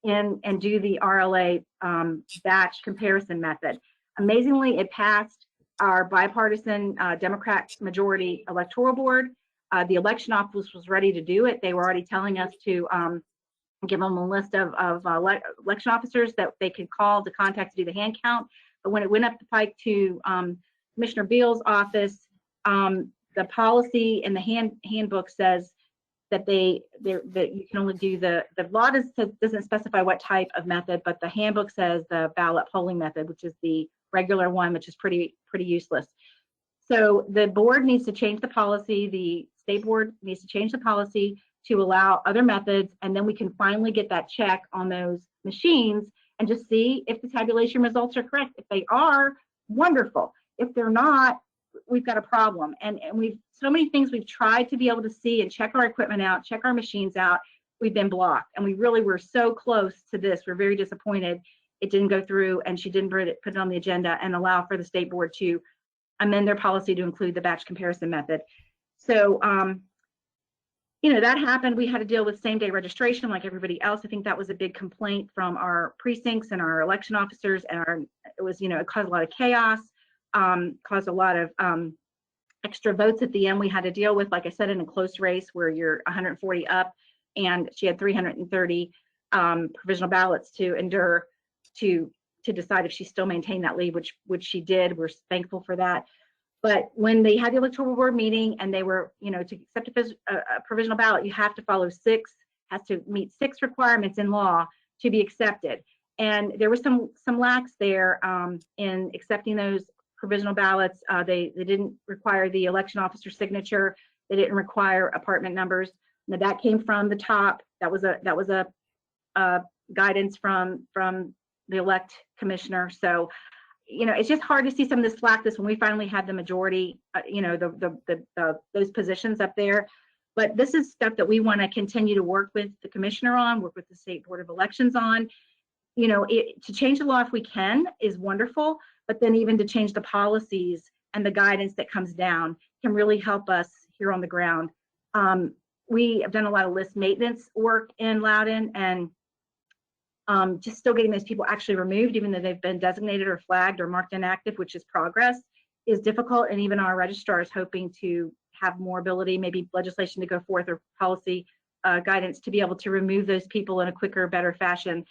C: and do the RLA batch comparison method. Amazingly, it passed our bipartisan Democrat majority electoral board. The election office was ready to do it. They were already telling us to give them a list of election officers that they could call to contact to do the hand count. But when it went up the pike to Commissioner Beal's office, the policy in the handbook says that that you can only do the law doesn't specify what type of method, but the handbook says the ballot polling method, which is the regular one, which is pretty useless. So the board needs to change the policy. The state board needs to change the policy to allow other methods, and then we can finally get that check on those machines and just see if the tabulation results are correct. If they are, wonderful. If they're not, we've got a problem. And we've so many things we've tried to be able to see and check our equipment out, check our machines out. We've been blocked, and we really were so close to this. We're very disappointed it didn't go through, and she didn't put it on the agenda and allow for the state board to amend their policy to include the batch comparison method. So, that happened. We had to deal with same-day registration like everybody else. I think that was a big complaint from our precincts and our election officers, and it caused a lot of chaos, caused a lot of extra votes at the end we had to deal with, like I said, in a close race where you're 140 up, and she had 330 provisional ballots to endure to decide if she still maintained that lead, which she did. We're thankful for that. But when they had the electoral board meeting and they were, to accept a provisional ballot, you have to has to meet 6 requirements in law to be accepted. And there was some lax there in accepting those provisional ballots. They didn't require the election officer's signature. They didn't require apartment numbers. Now that came from the top. That was a guidance from the elect commissioner. So, it's just hard to see some of this slackness when we finally had the majority, those positions up there. But this is stuff that we want to continue to work with the commissioner on, work with the state board of elections on. To change the law if we can is wonderful, but then even to change the policies and the guidance that comes down can really help us here on the ground. We have done a lot of list maintenance work in Loudoun, and just still getting those people actually removed, even though they've been designated or flagged or marked inactive, which is progress, is difficult. And even our registrar is hoping to have more ability, maybe legislation to go forth or policy guidance to be able to remove those people in a quicker, better fashion.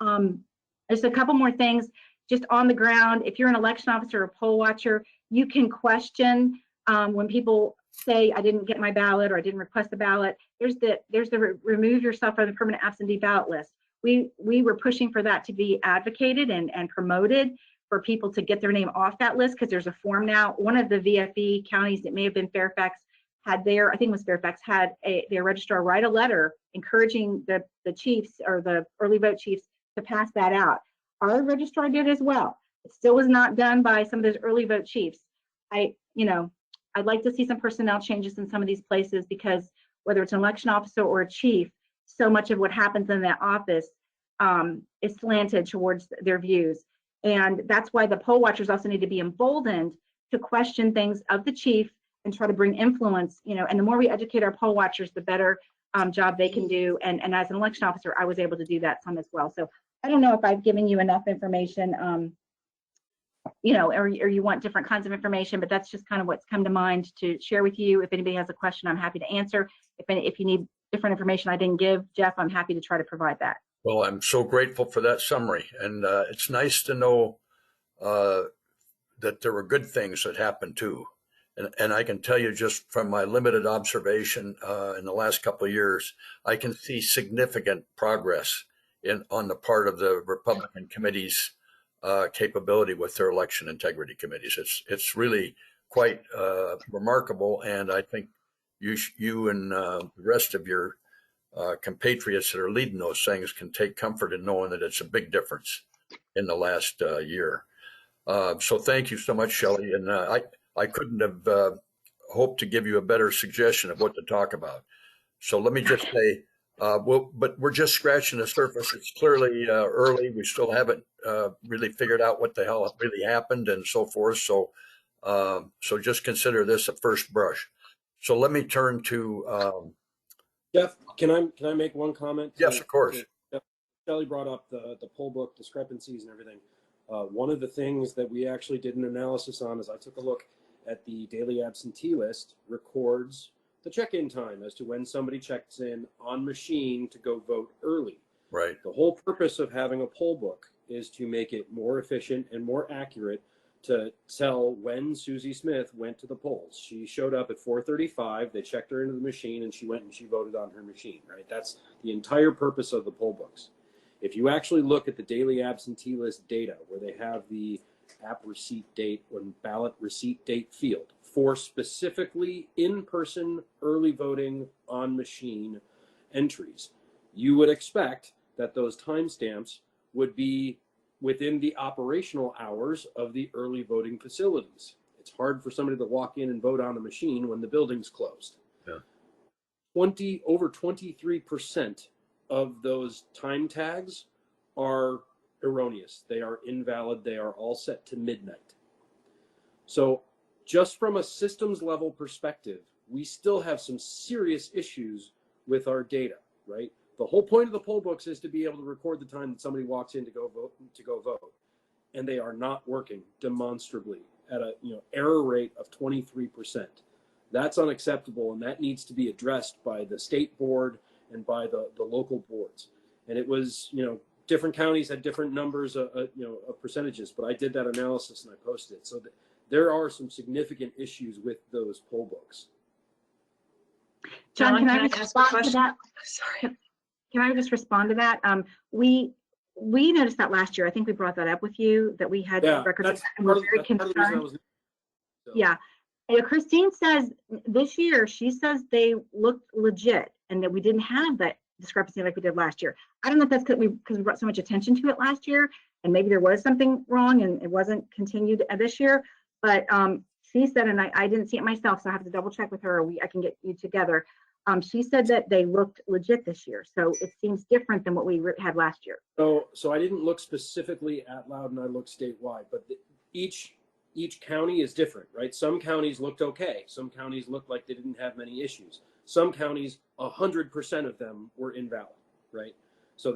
C: There's a couple more things just on the ground. If you're an election officer or poll watcher, you can question when people say, I didn't get my ballot or I didn't request the ballot. There's the remove yourself from the permanent absentee ballot list. We were pushing for that to be advocated and promoted for people to get their name off that list, because there's a form now. One of the VFE counties, it may have been Fairfax, had their, I think it was Fairfax, had their registrar write a letter encouraging the chiefs or the early vote chiefs to pass that out. Our registrar did as well. It still was not done by some of those early vote chiefs. I'd like to see some personnel changes in some of these places, because whether it's an election officer or a chief, so much of what happens in that office is slanted towards their views. And that's why the poll watchers also need to be emboldened to question things of the chief and try to bring influence, and the more we educate our poll watchers, the better job they can do. And as an election officer, I was able to do that some as well. So I don't know if I've given you enough information, or you want different kinds of information, but that's just kind of what's come to mind to share with you. If anybody has a question, I'm happy to answer. If you need different information I didn't give, Jeff, I'm happy to try to provide that.
A: Well, I'm so grateful for that summary. And it's nice to know that there were good things that happened too. And I can tell you, just from my limited observation in the last couple of years, I can see significant progress on the part of the Republican committee's capability with their election integrity committees. It's really quite remarkable. And I think you and the rest of your compatriots that are leading those things can take comfort in knowing that it's a big difference in the last year. So thank you so much, Shelley. And I couldn't have hoped to give you a better suggestion of what to talk about. So let me just say, but we're just scratching the surface. It's clearly early. We still haven't really figured out what the hell really happened and so forth. So just consider this a first brush. So let me turn to
B: Jeff, can I make one comment?
A: Yes, of course.
B: Shelley brought up the poll book discrepancies and everything. One of the things that we actually did an analysis on is I took a look at the daily absentee list, records the check-in time as to when somebody checks in on machine to go vote early.
A: Right.
B: The whole purpose of having a poll book is to make it more efficient and more accurate to tell when Susie Smith went to the polls. She showed up at 4:35, they checked her into the machine, and she went and she voted on her machine, right? That's the entire purpose of the poll books. If you actually look at the daily absentee list data, where they have the app receipt date or ballot receipt date field for specifically in-person early voting on machine entries, you would expect that those timestamps would be within the operational hours of the early voting facilities. It's hard for somebody to walk in and vote on a machine when the building's closed.
A: Yeah.
B: Over 23% of those time tags are erroneous. They are invalid. They are all set to midnight. So just from a systems level perspective, we still have some serious issues with our data, right? The whole point of the poll books is to be able to record the time that somebody walks in to go vote, and they are not working demonstrably at a error rate of 23%. That's unacceptable, and that needs to be addressed by the state board and by the local boards. And it was different counties had different numbers of percentages, but I did that analysis and I posted it. So there are some significant issues with those poll books.
C: John, can I
F: ask a
C: respond to
F: question?
C: that?
F: Sorry.
C: Can I just respond to that? We noticed that last year. I think we brought that up with you, that we had records of that, and we're very concerned. Yeah. Christine says this year, she says they looked legit and that we didn't have that discrepancy like we did last year. I don't know if that's because we brought so much attention to it last year and maybe there was something wrong and it wasn't continued this year, but she said, and I didn't see it myself, so I have to double check with her, I can get you together. She said that they looked legit this year, so it seems different than what we had last year.
B: So I didn't look specifically at Loudon, I looked statewide, but each county is different, right? Some counties looked okay. Some counties looked like they didn't have many issues. Some counties, 100% of them were invalid, right? So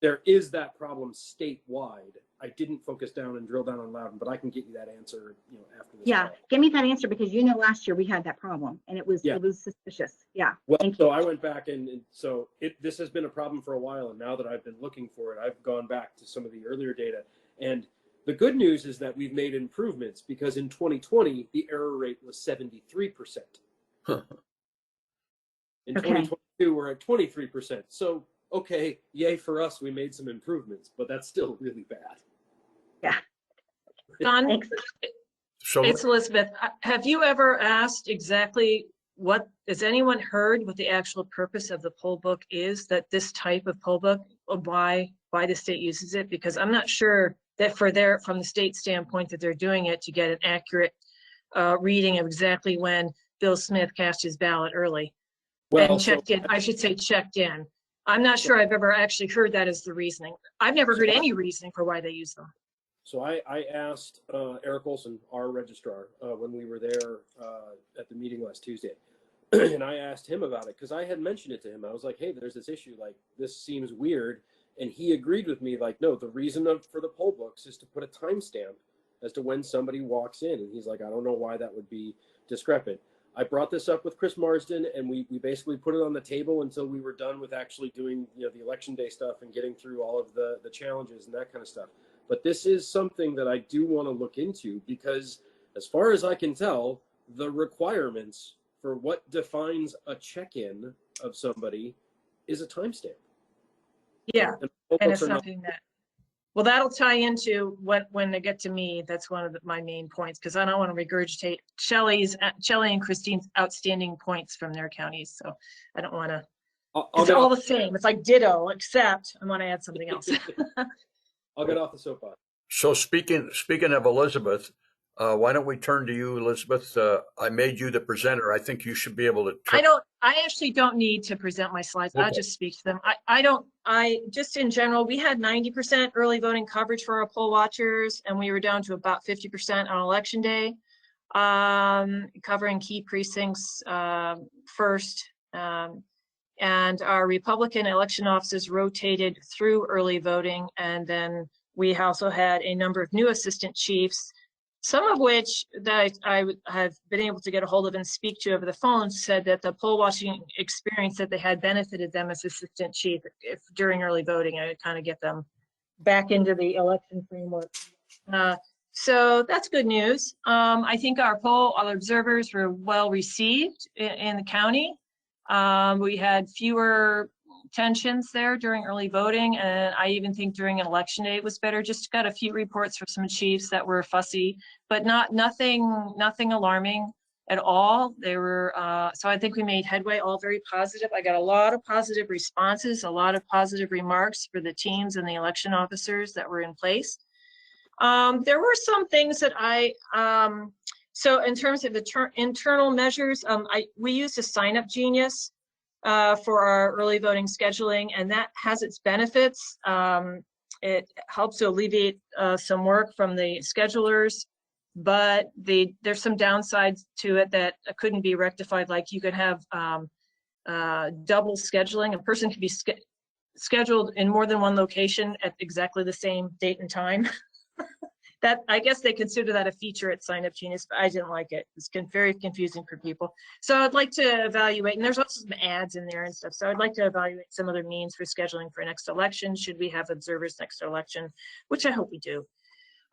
B: there is that problem statewide. I didn't focus down and drill down on Loudon, but I can get you that answer, after this.
C: Yeah, give me that answer, because last year we had that problem and it was suspicious. Yeah.
B: Well, so I went back and so this has been a problem for a while, and now that I've been looking for it, I've gone back to some of the earlier data, and the good news is that we've made improvements, because in 2020 the error rate was 73%. In 2022 we're at 23%. So okay, yay for us, we made some improvements, but that's still really bad.
C: Yeah.
F: Don,
C: Thanks.
A: so
F: it's Elizabeth. Have you ever asked exactly what, has anyone heard what the actual purpose of the poll book is, that this type of poll book, why the state uses it? Because I'm not sure that from the state standpoint that they're doing it to get an accurate reading of exactly when Bill Smith cast his ballot early and checked in. I should say checked in. I'm not sure I've ever actually heard that as the reasoning. I've never heard any reasoning for why they use them.
B: So I asked Eric Olson, our registrar, when we were there at the meeting last Tuesday, and I asked him about it because I had mentioned it to him. I was like, hey, there's this issue, like this seems weird. And he agreed with me, like, no, the reason for the poll books is to put a timestamp as to when somebody walks in. And he's like, I don't know why that would be discrepant. I brought this up with Chris Marsden, and we basically put it on the table until we were done with actually doing, you know, the election day stuff and getting through all of the challenges and that kind of stuff. But this is something that I do want to look into because as far as I can tell, the requirements for what defines a check-in of somebody is a timestamp.
F: Yeah, and it's
B: are not.
F: something that, well, that'll tie into when they get to me. That's one of my main points, because I don't want to regurgitate Shelley and Christine's outstanding points from their counties. So I don't want to, it's all the same. It's like ditto, except I want to add something else.
B: I'll get off the soapbox.
A: So speaking of Elizabeth, why don't we turn to you, Elizabeth? I made you the presenter. I think you should be able to.
F: I actually don't need to present my slides.
A: Okay.
F: I'll just speak to them. I just in general, we had 90% early voting coverage for our poll watchers, and we were down to about 50% on election day, covering key precincts first. And our Republican election offices rotated through early voting. And then we also had a number of new assistant chiefs, some of which that I have been able to get a hold of and speak to over the phone, said that the poll watching experience that they had benefited them as assistant chief during early voting. I would kind of get them back into the election framework. So that's good news. I think our observers were well received in the county. We had fewer tensions there during early voting, and I even think during an election day it was better. Just got a few reports from some chiefs that were fussy, but nothing alarming at all. They were so I think we made headway, all very positive. I got a lot of positive responses, a lot of positive remarks for the teams and the election officers that were in place. There were some things that so in terms of the internal measures, we used a sign-up genius for our early voting scheduling, and that has its benefits. It helps to alleviate some work from the schedulers, but there's some downsides to it that couldn't be rectified. Like you could have double scheduling. A person could be scheduled in more than one location at exactly the same date and time. That, I guess they consider that a feature at Sign Up Genius, but I didn't like it. It's very confusing for people. So I'd like to evaluate, and there's also some ads in there and stuff. So I'd like to evaluate some other means for scheduling for next election. Should we have observers next election, which I hope we do.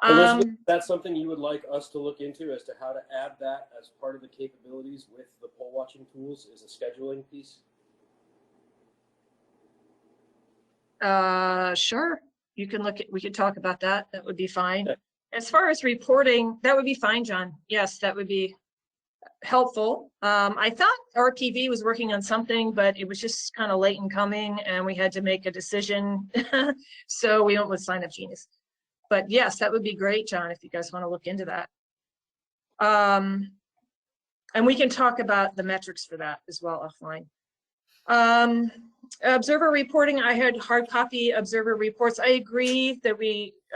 B: Elizabeth, that's something you would like us to look into as to how to add that as part of the capabilities with the poll watching tools is a scheduling piece?
F: Sure. You can we could talk about that. That would be fine. Okay. As far as reporting, that would be fine, John. Yes, that would be helpful. I thought RPV was working on something, but it was just kind of late in coming and we had to make a decision. So we went with Sign Up Genius. But yes, that would be great, John, if you guys want to look into that. And we can talk about the metrics for that as well offline. Observer reporting, I had hard copy observer reports. I agree that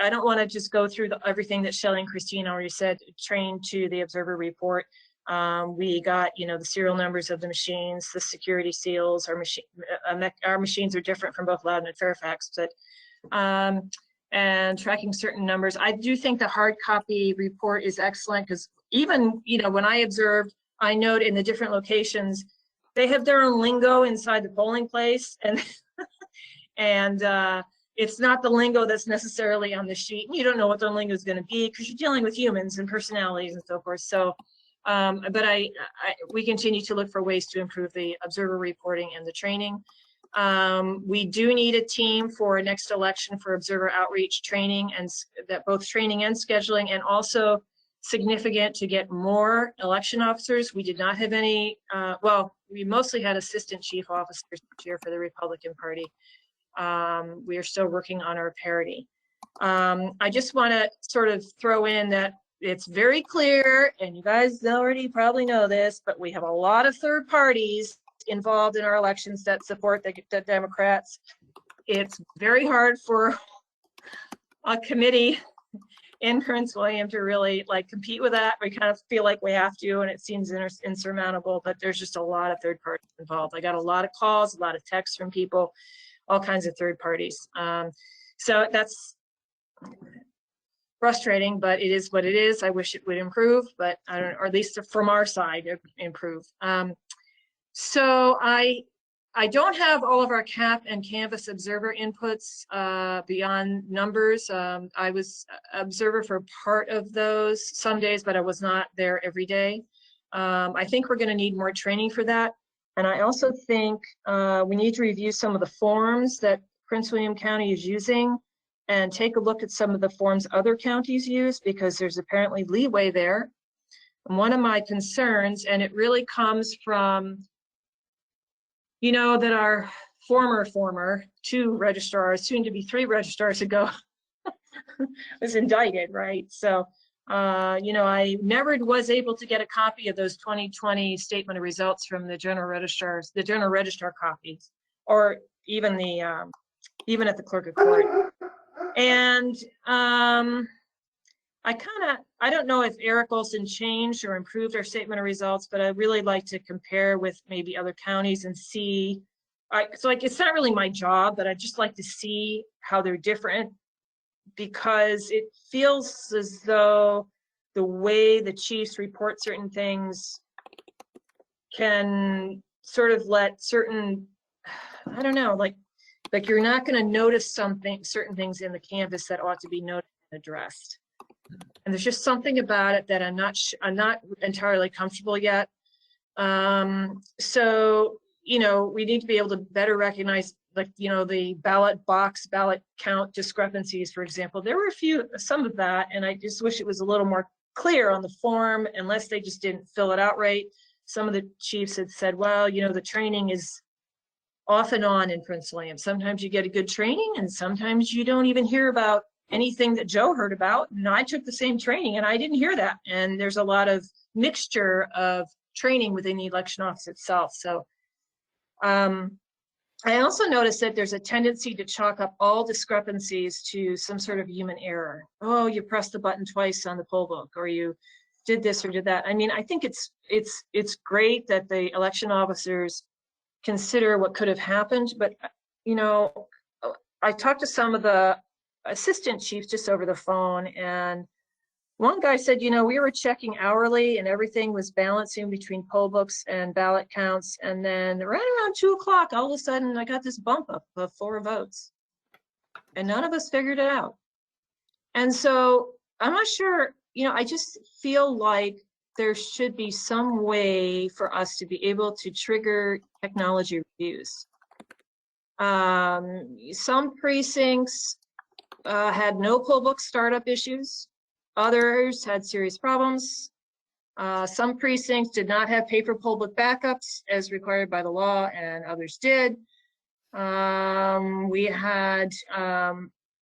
F: I don't want to just go through everything that Shelley and Christine already said, trained to the observer report. We got, the serial numbers of the machines, the security seals. Our machines are different from both Loudon and Fairfax, but and tracking certain numbers. I do think the hard copy report is excellent because even, when I observed, I note in the different locations, they have their own lingo inside the polling place, and it's not the lingo that's necessarily on the sheet. You don't know what their lingo is going to be because you're dealing with humans and personalities and so forth. So, but we continue to look for ways to improve the observer reporting and the training. We do need a team for next election for observer outreach training, and that both training and scheduling, and also significant to get more election officers. We did not have any, well, we mostly had assistant chief officers this year for the Republican Party. We are still working on our parity. I just want to sort of throw in that it's very clear, and you guys already probably know this, but we have a lot of third parties involved in our elections that support the Democrats. It's very hard for a committee in Prince William to really like compete with that. We kind of feel like we have to, and it seems insurmountable, but there's just a lot of third parties involved. I got a lot of calls, a lot of texts from people, all kinds of third parties. So that's frustrating, but it is what it is. I wish it would improve, but I don't, or at least from our side, improve. So I don't have all of our CAP and Canvas observer inputs beyond numbers. I was observer for part of those some days, but I was not there every day. I think we're going to need more training for that. And I also think we need to review some of the forms that Prince William County is using and take a look at some of the forms other counties use, because there's apparently leeway there. And one of my concerns, and it really comes from, you know, that our former 2 registrars, soon to be 3 registrars ago, was indicted, right? So, you know, I never was able to get a copy of those 2020 statement of results from the general registrar copies, or even the even at the clerk of court. And I don't know if Eric Olson changed or improved our statement of results, but I'd really like to compare with maybe other counties and see. So like, it's not really my job, but I'd just like to see how they're different, because it feels as though the way the chiefs report certain things can sort of let certain, I don't know, like you're not going to notice certain things in the canvas that ought to be noted and addressed. And there's just something about it that I'm not entirely comfortable yet. So, you know, we need to be able to better recognize, like, you know, the ballot count discrepancies, for example. There were some of that, and I just wish it was a little more clear on the form, unless they just didn't fill it out right. Some of the chiefs had said, well, you know, the training is off and on in Prince William. Sometimes you get a good training, and sometimes you don't even hear about anything that Joe heard about. And I took the same training and I didn't hear that. And there's a lot of mixture of training within the election office itself. So I also noticed that there's a tendency to chalk up all discrepancies to some sort of human error. Oh, you pressed the button twice on the poll book, or you did this or did that. I mean, I think it's great that the election officers consider what could have happened, but, you know, I talked to some of the assistant chiefs just over the phone, and one guy said, you know, we were checking hourly and everything was balancing between poll books and ballot counts, and then right around 2 o'clock, all of a sudden I got this bump up of 4 votes, and none of us figured it out. And so I'm not sure, you know, I just feel like there should be some way for us to be able to trigger technology reviews. Some precincts had no poll book startup issues. Others had serious problems. Some precincts did not have paper poll book backups as required by the law, and others did. We had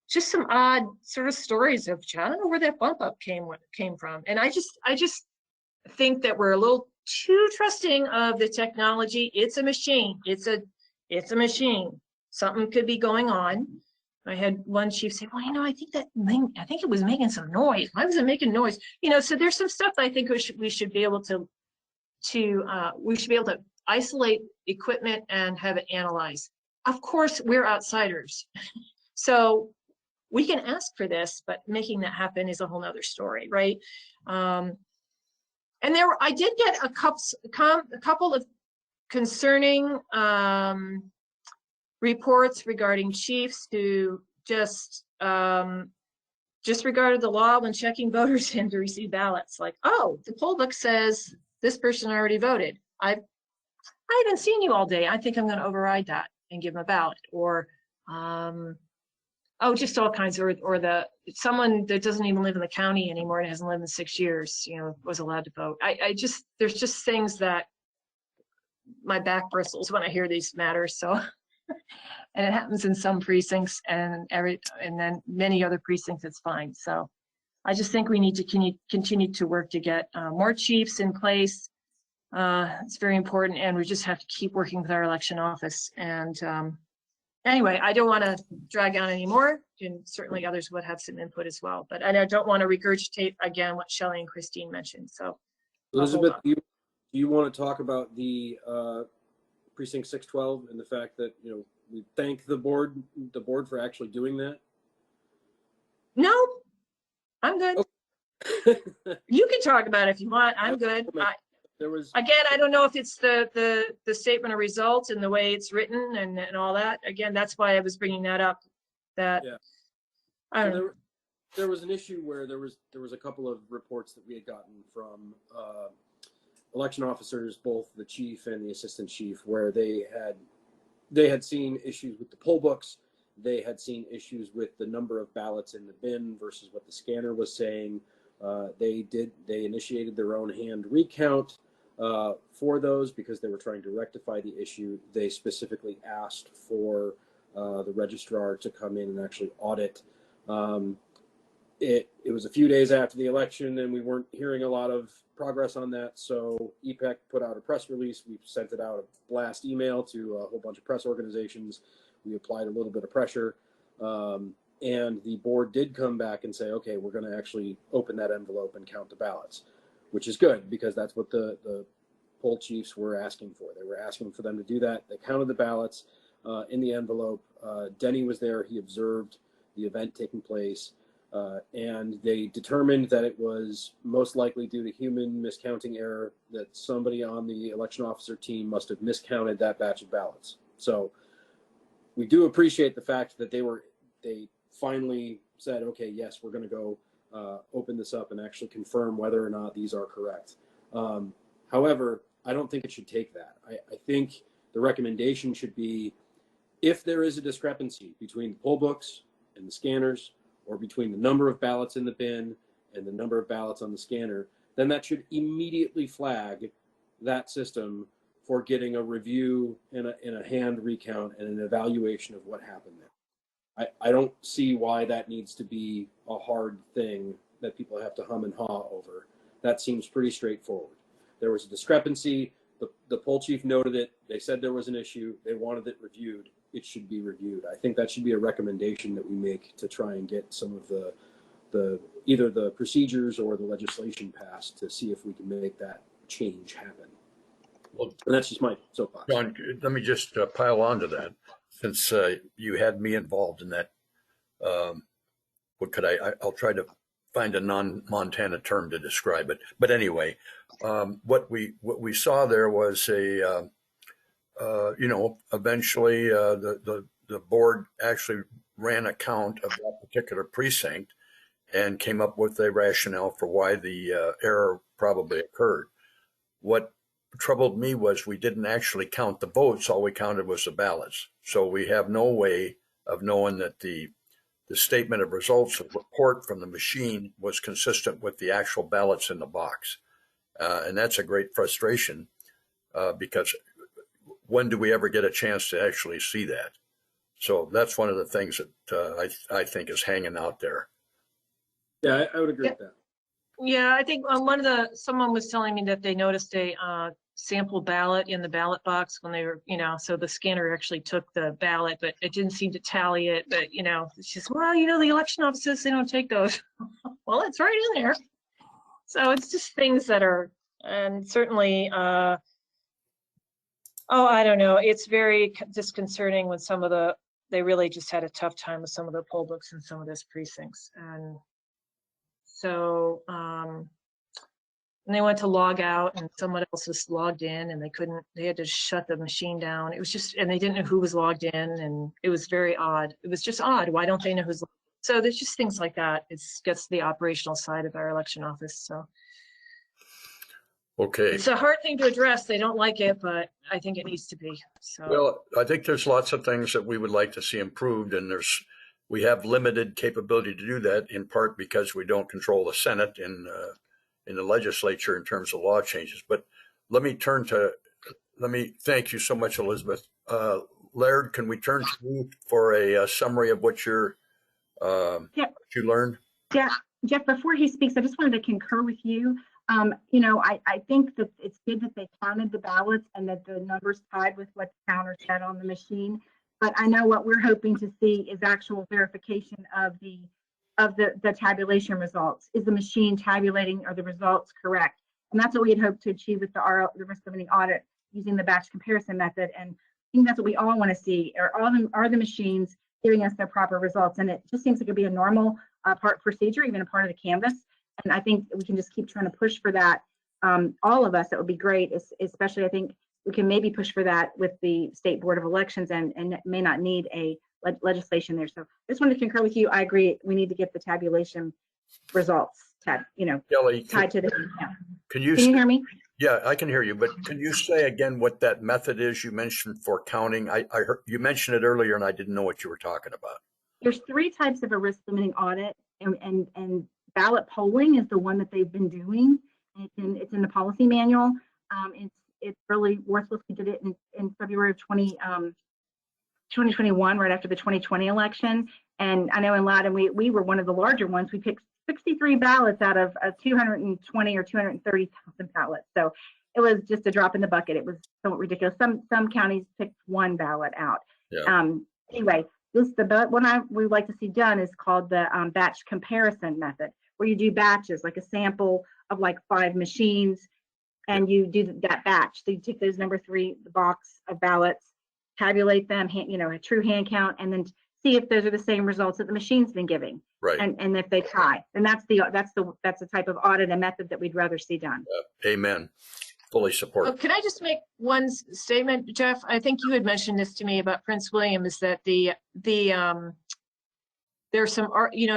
F: just some odd sort of stories of, I don't know where that bump up came from. And I just think that we're a little too trusting of the technology. It's a machine. It's a machine. Something could be going on. I had one chief say, well, you know, I think it was making some noise. Why was it making noise? You know, so there's some stuff I think we should be able to isolate equipment and have it analyzed. Of course, we're outsiders. So we can ask for this, but making that happen is a whole nother story, right? And I did get a couple of concerning reports regarding chiefs who just disregarded the law when checking voters in to receive ballots. Like, oh, the poll book says this person already voted. I haven't seen you all day. I think I'm going to override that and give them a ballot. Or Oh, just all kinds of, or someone that doesn't even live in the county anymore and hasn't lived in 6 years, was allowed to vote. There's just things that my back bristles when I hear these matters. So, and it happens in some precincts and then many other precincts, it's fine. So I just think we need to continue to work to get more chiefs in place. It's very important, and we just have to keep working with our election office. And anyway, I don't want to drag on anymore, and certainly others would have some input as well. But I don't want to regurgitate again what Shelley and Christine mentioned. So,
B: Elizabeth, do you want to talk about the precinct 612 and the fact that we thank the board for actually doing that?
F: No, I'm good.
B: Okay.
F: You can talk about it if you want. I'm good. Again, I don't know if it's the statement of results and the way it's written and all that. Again, that's why I was bringing that up. That
B: Yeah.
F: I don't know.
B: There was an issue where there was a couple of reports that we had gotten from election officers, both the chief and the assistant chief, where they had seen issues with the poll books. They had seen issues with the number of ballots in the bin versus what the scanner was saying. They initiated their own hand recount for those because they were trying to rectify the issue. They specifically asked for the registrar to come in and actually audit. It was a few days after the election, and we weren't hearing a lot of progress on that. So EPEC put out a press release. We sent it out a blast email to a whole bunch of press organizations. We applied a little bit of pressure, and the board did come back and say, okay, we're going to actually open that envelope and count the ballots, which is good because that's what the poll chiefs were asking for. They were asking for them to do that. They counted the ballots in the envelope. Denny was there. He observed the event taking place. And they determined that it was most likely due to human miscounting error, that somebody on the election officer team must have miscounted that batch of ballots. So we do appreciate the fact that they finally said, okay, yes, we're going to go open this up and actually confirm whether or not these are correct. However, I don't think it should take that. I think the recommendation should be, if there is a discrepancy between the poll books and the scanners, or between the number of ballots in the bin and the number of ballots on the scanner, then that should immediately flag that system for getting a review and a hand recount and an evaluation of what happened there. I don't see why that needs to be a hard thing that people have to hum and haw over. That seems pretty straightforward. There was a discrepancy. The poll chief noted it. They said there was an issue. They wanted it reviewed. It should be reviewed. I think that should be a recommendation that we make to try and get some of the either the procedures or the legislation passed to see if we can make that change happen.
A: Well,
B: and that's just my soapbox.
A: John, let me just pile on to that, since you had me involved in that. What could I'll try to find a non-Montana term to describe it. But anyway, what we saw there was eventually the board actually ran a count of that particular precinct and came up with a rationale for why the error probably occurred. What troubled me was we didn't actually count the votes. All we counted was the ballots. So we have no way of knowing that the statement of results, the report from the machine, was consistent with the actual ballots in the box. And that's a great frustration because when do we ever get a chance to actually see that? So that's one of the things that I think is hanging out there.
B: Yeah, I would agree with that.
F: Yeah, I think someone was telling me that they noticed a sample ballot in the ballot box when they were, so the scanner actually took the ballot, but it didn't seem to tally it. But, it's just, well, the election offices, they don't take those. Well, it's right in there. So it's just things that are, and certainly, I don't know. It's very disconcerting when they really just had a tough time with some of the poll books in some of those precincts. And so, and they went to log out and someone else was logged in and they had to shut the machine down. It was just, and they didn't know who was logged in, and it was very odd. It was just odd. Why don't they know who's logged in? So there's just things like that. It gets to the operational side of our election office. So.
A: Okay.
F: It's a hard thing to address. They don't like it, but I think it needs to be. So.
A: Well, I think there's lots of things that we would like to see improved, and we have limited capability to do that, in part because we don't control the Senate in the legislature in terms of law changes. But let me thank you so much, Elizabeth. Laird, can we turn to you for a summary of what you learned?
C: Jeff, before he speaks, I just wanted to concur with you. I think that it's good that they counted the ballots and that the numbers tied with what the counter said on the machine. But I know what we're hoping to see is actual verification of the tabulation results. Is the machine tabulating, are the results correct? And that's what we had hoped to achieve with the risk limiting audit using the batch comparison method. And I think that's what we all want to see. Are the machines giving us their proper results? And it just seems like it'd be a normal procedure, even a part of the canvas. And I think we can just keep trying to push for that. All of us, that would be great, especially I think we can maybe push for that with the State Board of Elections and may not need a legislation there. So I just wanted to concur with you. I agree. We need to get the tabulation results
A: Kelly,
C: tied to the.
A: Can you
C: hear me?
A: Yeah, I can hear you, but can you say again what that method is you mentioned for counting? I heard you mentioned it earlier and I didn't know what you were talking about.
C: There's 3 types of a risk limiting audit, and ballot polling is the one that they've been doing. It's in the policy manual. It's really worthless. We did it in February of 2021, right after the 2020 election. And I know in Loudoun, we were one of the larger ones. We picked 63 ballots out of 220 or 230,000 ballots. So it was just a drop in the bucket. It was somewhat ridiculous. Some counties picked 1 ballot out.
A: Yeah.
C: Anyway, the one we like to see done is called the batch comparison method, where you do batches, like a sample of like 5 machines, and you do that batch. So you take those number 3, the box of ballots, tabulate them, a true hand count, and then see if those are the same results that the machine's been giving.
A: Right.
C: And if they tie, and that's the type of audit and method that we'd rather see done.
A: Amen. Fully support.
F: Can I just make one statement, Jeff? I think you had mentioned this to me about Prince William, is that there's some,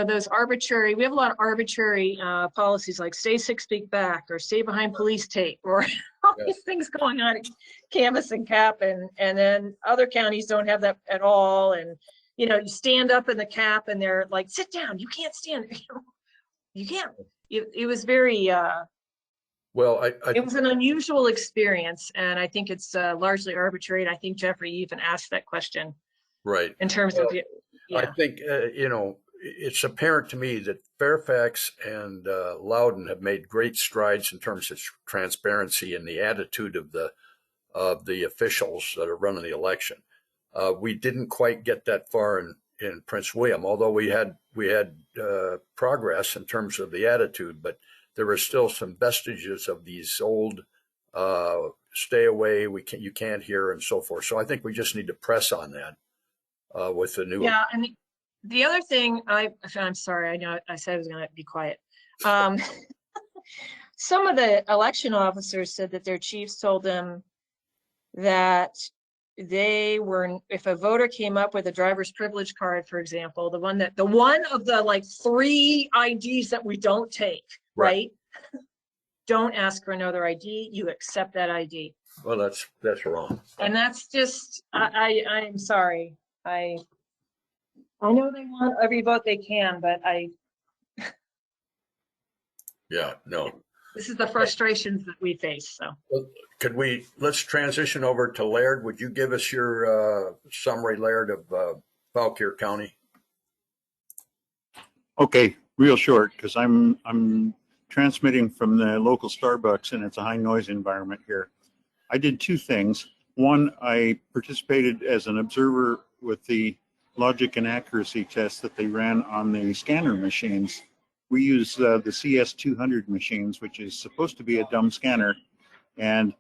F: those arbitrary, we have a lot of arbitrary policies like stay 6 feet back or stay behind police tape or all these things going on at Canvas and Cap, and then other counties don't have that at all. And, you stand up in the Cap and they're like, sit down, you can't stand, you can't. It was very,
A: well,
F: it was an unusual experience, and I think it's largely arbitrary. And I think Jeffrey even asked that question.
A: Right.
F: In terms of, yeah.
A: I think, it's apparent to me that Fairfax and Loudoun have made great strides in terms of transparency and the attitude of the officials that are running the election. We didn't quite get that far in Prince William, although we had progress in terms of the attitude, but there were still some vestiges of these old stay away, you can't hear, and so forth. So I think we just need to press on that with the new.
F: Yeah, and the other thing, I'm sorry, I know I said I was going to be quiet. Some of the election officers said that their chiefs told them that if a voter came up with a driver's privilege card, for example, the one of the like 3 IDs that we don't take, right? Don't ask for another ID. You accept that ID.
A: Well, that's wrong.
F: And that's just, I'm sorry. I know they want every vote they can, but
A: Yeah, no.
F: This is the frustrations that we face. So,
A: well, let's transition over to Laird. Would you give us your summary, Laird, of Fauquier County?
G: Okay, real short, because I'm transmitting from the local Starbucks and it's a high noise environment here. I did 2 things. One, I participated as an observer with the logic and accuracy test that they ran on the scanner machines. We use the CS200 machines, which is supposed to be a dumb scanner. And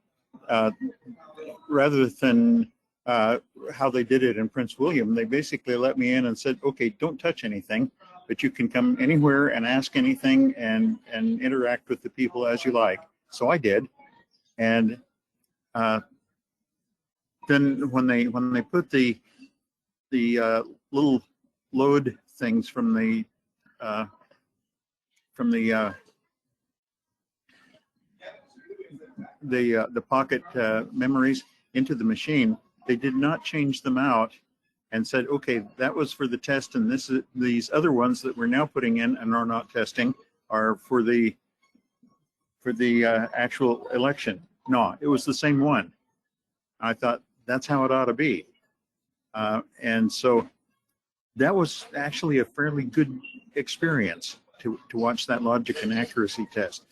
G: rather than how they did it in Prince William, they basically let me in and said, okay, don't touch anything, but you can come anywhere and ask anything and interact with the people as you like. So I did. And then when they put the little load things from the pocket memories into the machine, they did not change them out and said, okay, that was for the test, and these other ones that we're now putting in and are not testing are for the actual election. No, it was the same one. I thought that's how it ought to be. And so that was actually a fairly good experience to watch that logic and accuracy test.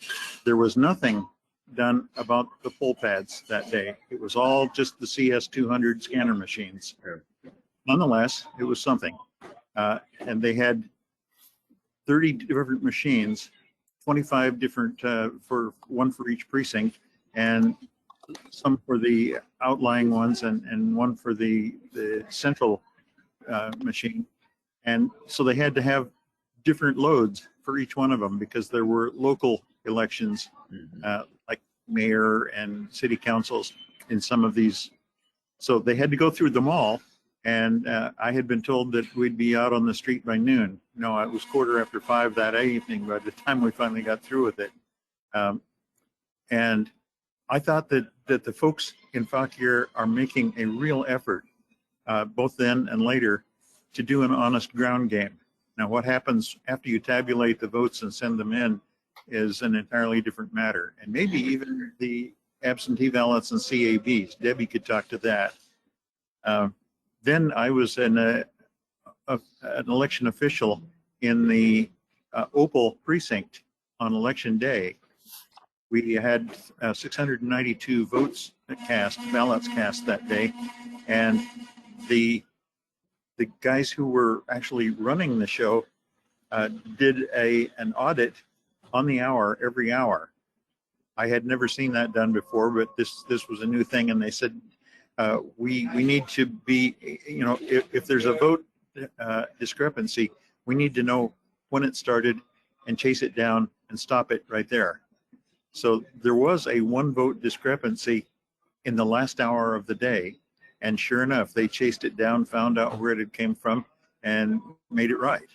G: There was nothing done about the poll pads that day. It was all just the CS200 scanner machines. Nonetheless, it was something. And they had 30 different machines, 25 different for one for each precinct, and some for the outlying ones, and one for the central machine. And so they had to have different loads for each one of them because there were local elections, like mayor and city councils in some of these. So they had to go through them all. And I had been told that we'd be out on the street by noon. No, it was 5:15 that evening by the time we finally got through with it. And I thought that the folks in Fauquier are making a real effort, both then and later, to do an honest ground game. Now, what happens after you tabulate the votes and send them in is an entirely different matter. And maybe even the absentee ballots and CABs. Debbie could talk to that. Then I was an election official in the Opal precinct on election day. We had 692 ballots cast that day, and the guys who were actually running the show did an audit on the hour every hour. I had never seen that done before, but this was a new thing, and they said, we need to be, if there's a vote discrepancy, we need to know when it started and chase it down and stop it right there. So there was a 1 vote discrepancy in the last hour of the day, and sure enough, they chased it down, found out where it came from, and made it right.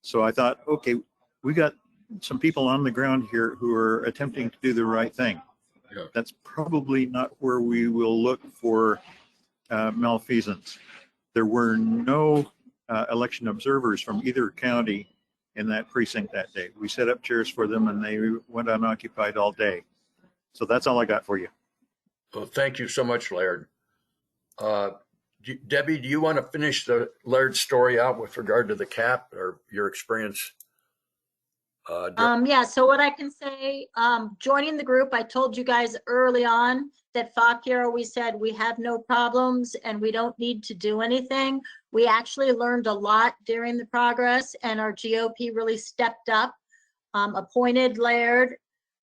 G: So I thought, okay, we got some people on the ground here who are attempting to do the right thing. Yeah. That's probably not where we will look for malfeasance. There were no election observers from either county in that precinct that day. We set up chairs for them and they went unoccupied all day. So that's all I got for you.
A: Well, thank you so much, Laird. Debbie, do you want to finish the Laird story out with regard to the cap or your experience?
H: Yeah, so what I can say, joining the group, I told you guys early on that Fauquier always said we have no problems and we don't need to do anything. We actually learned a lot during the progress, and our GOP really stepped up, appointed Laird.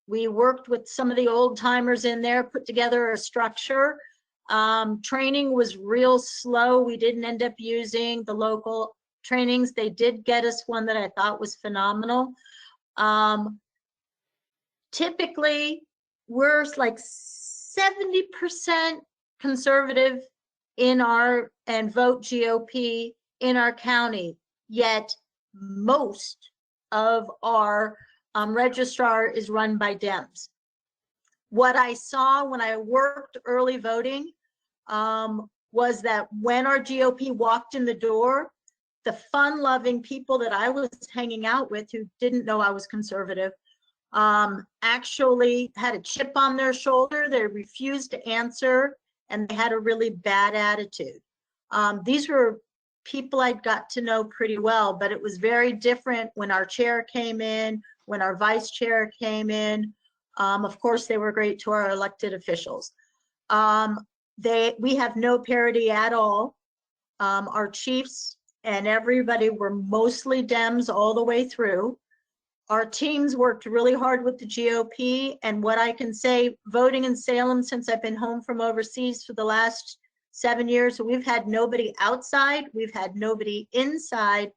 H: We worked with some of the old timers in there, put together a structure. Training was real slow. We didn't end up using the local trainings. They did get us one that I thought was phenomenal. Typically we're like 70% conservative in our and vote GOP in our county, yet most of our registrar is run by Dems. What I saw when I worked early voting was that when our GOP walked in the door, the fun-loving people that I was hanging out with who didn't know I was conservative actually had a chip on their shoulder. They refused to answer, and they had a really bad attitude. These were people I'd got to know pretty well, but it was very different when our chair came in, when our vice chair came in. Of course, they were great to our elected officials. We have no parity at all. Our chiefs and everybody were mostly Dems all the way through. Our teams worked really hard with the GOP, and what I can say, voting in Salem since I've been home from overseas for the last 7 years, we've had nobody outside, we've had nobody inside,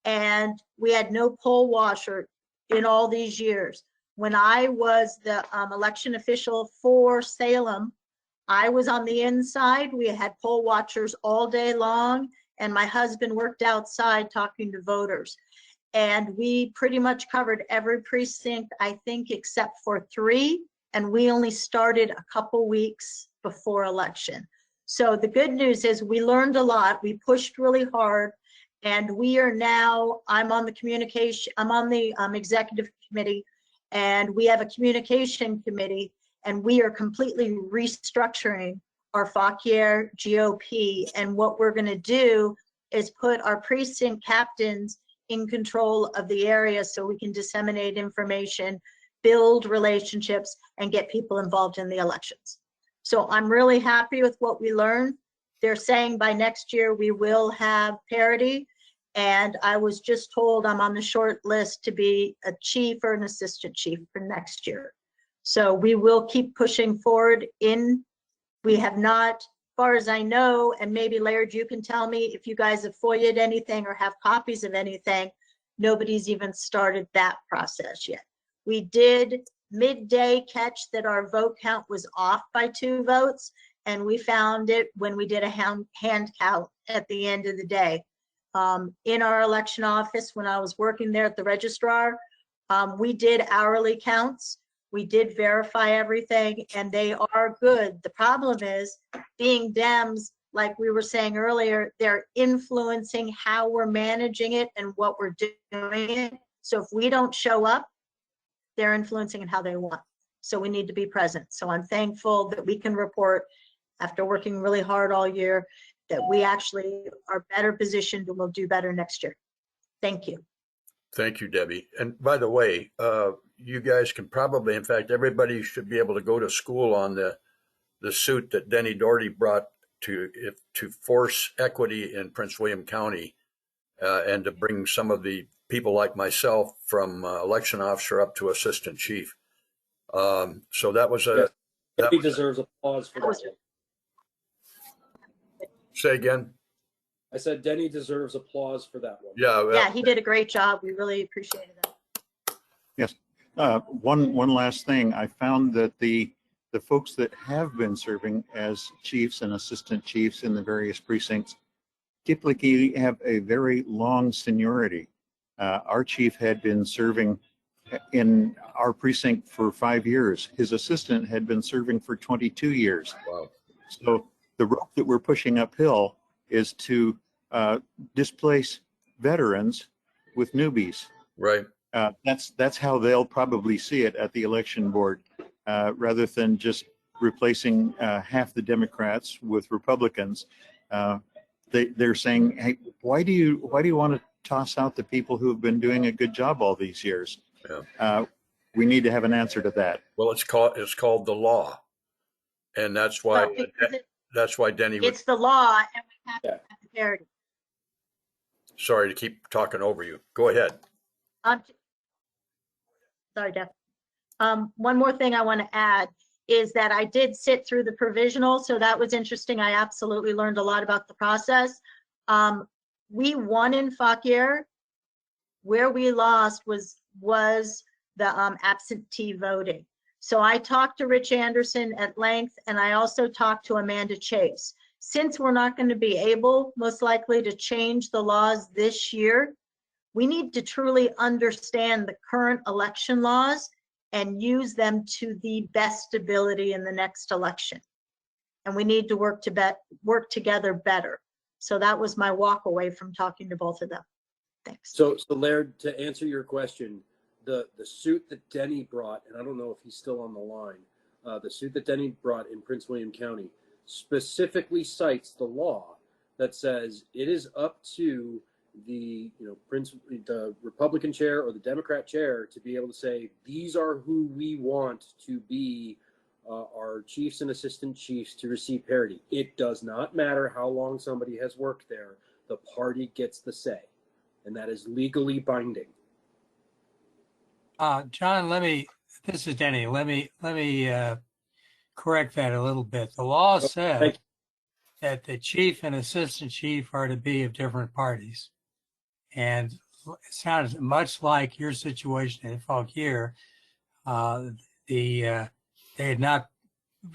H: and we had no poll washer in all these years. When I was the election official for Salem, I was on the inside. We had poll watchers all day long, and my husband worked outside talking to voters. And we pretty much covered every precinct, I think, except for 3. And we only started a couple weeks before election. So the good news is we learned a lot. We pushed really hard, and we are now, I'm on the executive committee, and we have a communication committee, and we are completely restructuring our Fauquier GOP. And what we're going to do is put our precinct captains in control of the area so we can disseminate information, build relationships, and get people involved in the elections. So I'm really happy with what we learned. They're saying by next year we will have parity. And I was just told I'm on the short list to be a chief or an assistant chief for next year. So we will keep pushing forward we have not, as far as I know, and maybe Laird, you can tell me if you guys have FOIA'd anything or have copies of anything, nobody's even started that process yet. We did midday catch that our vote count was off by 2 votes, and we found it when we did a hand count at the end of the day. In our election office, when I was working there at the registrar, we did hourly counts. We did verify everything, and they are good. The problem is, being Dems, like we were saying earlier, they're influencing how we're managing it and what we're doing it. So if we don't show up, they're influencing it how they want. So we need to be present. So I'm thankful that we can report, after working really hard all year, that we actually are better positioned and will do better next year. Thank you.
A: Thank you, Debbie. And by the way, you guys can probably, in fact, everybody should be able to go to school on the suit that Denny Doherty brought to force equity in Prince William County, and to bring some of the people like myself from election officer up to assistant chief. So that was a.
B: Yes. He deserves applause for that.
A: Say again.
B: I said Denny deserves applause for that one.
H: Yeah, he did a great job. We really appreciated that.
G: Yes. One last thing. I found that the folks that have been serving as chiefs and assistant chiefs in the various precincts typically have a very long seniority. Our chief had been serving in our precinct for 5 years. His assistant had been serving for 22 years.
A: Wow.
G: So the rope that we're pushing uphill is to displace veterans with newbies.
A: Right.
G: That's how they'll probably see it at the election board, rather than just replacing half the Democrats with Republicans. They're saying, hey, why do you want to toss out the people who have been doing a good job all these years?
A: Yeah.
G: We need to have an answer to that.
A: Well, it's called the law, and that's why Denny.
H: It's the law, and we have to have the parity.
A: Sorry to keep talking over you. Go ahead.
H: Sorry, Jeff. One more thing I want to add is that I did sit through the provisional, so that was interesting. I absolutely learned a lot about the process. We won in Fauquier. Where we lost was the absentee voting. So I talked to Rich Anderson at length, and I also talked to Amanda Chase. Since we're not going to be able, most likely, to change the laws this year, we need to truly understand the current election laws and use them to the best ability in the next election. And we need to work together better. So that was my walk away from talking to both of them. Thanks.
B: So Laird, to answer your question, the suit that Denny brought, and I don't know if he's still on the line, the suit that Denny brought in Prince William County specifically cites the law that says it is up to the the Republican chair or the Democrat chair to be able to say, these are who we want to be our chiefs and assistant chiefs to receive parity. It does not matter how long somebody has worked there. The party gets the say, and that is legally binding.
I: John, this is Denny. Let me correct that a little bit. The law says that the chief and assistant chief are to be of different parties. And it sounds much like your situation in Fauquier. They had not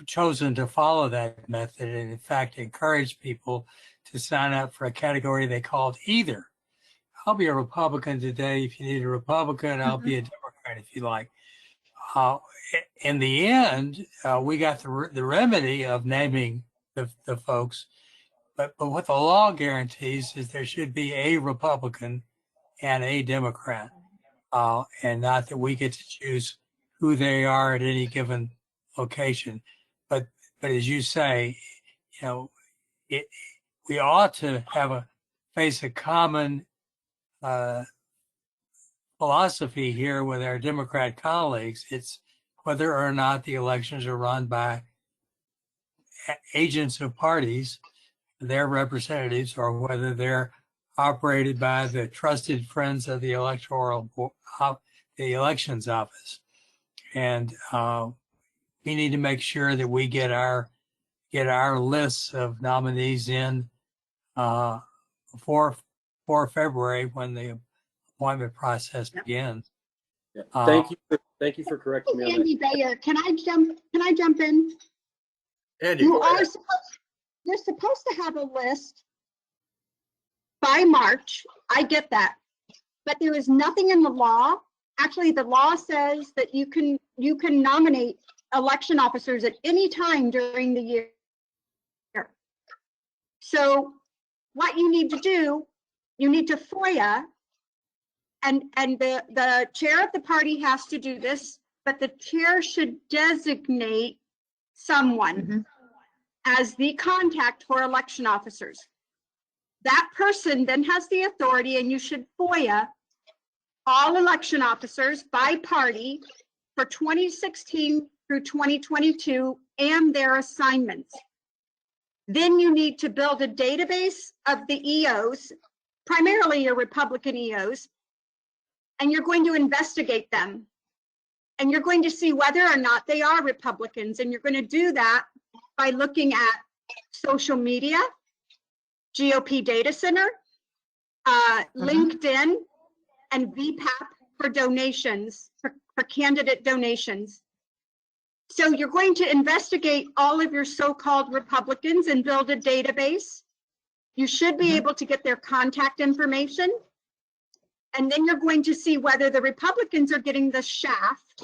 I: chosen to follow that method, and in fact encouraged people to sign up for a category they called either. I'll be a Republican today if you need a Republican. I'll be a Democrat if you like. In the end, we got the remedy of naming the folks. But what the law guarantees is there should be a Republican and a Democrat, and not that we get to choose who they are at any given location. But as you say, you know, we ought to face a common philosophy here with our Democrat colleagues. It's whether or not the elections are run by agents of parties, their representatives, or whether they're operated by the trusted friends of the the elections office. And we need to make sure that we get our lists of nominees in before February, when the appointment process begins.
B: Yeah. Thank you for correcting me on that.
E: Andy Bayer, can I jump in?
A: Andy,
E: You
A: go
E: are
A: ahead.
E: you're supposed to have a list by March. I get that. But there is nothing in the law. Actually, the law says that you can nominate election officers at any time during the year. So what you need to do, you need to FOIA, and the chair of the party has to do this, but the chair should designate someone as the contact for election officers. That person then has the authority, and you should FOIA all election officers by party for 2016 through 2022 and their assignments. Then you need to build a database of the EOs, primarily your Republican EOs, and you're going to investigate them. And you're going to see whether or not they are Republicans. And you're going to do that by looking at social media, GOP data center, LinkedIn, and VPAP for donations, for candidate donations. So you're going to investigate all of your so-called Republicans and build a database. You should be able to get their contact information. And then you're going to see whether the Republicans are getting the shaft.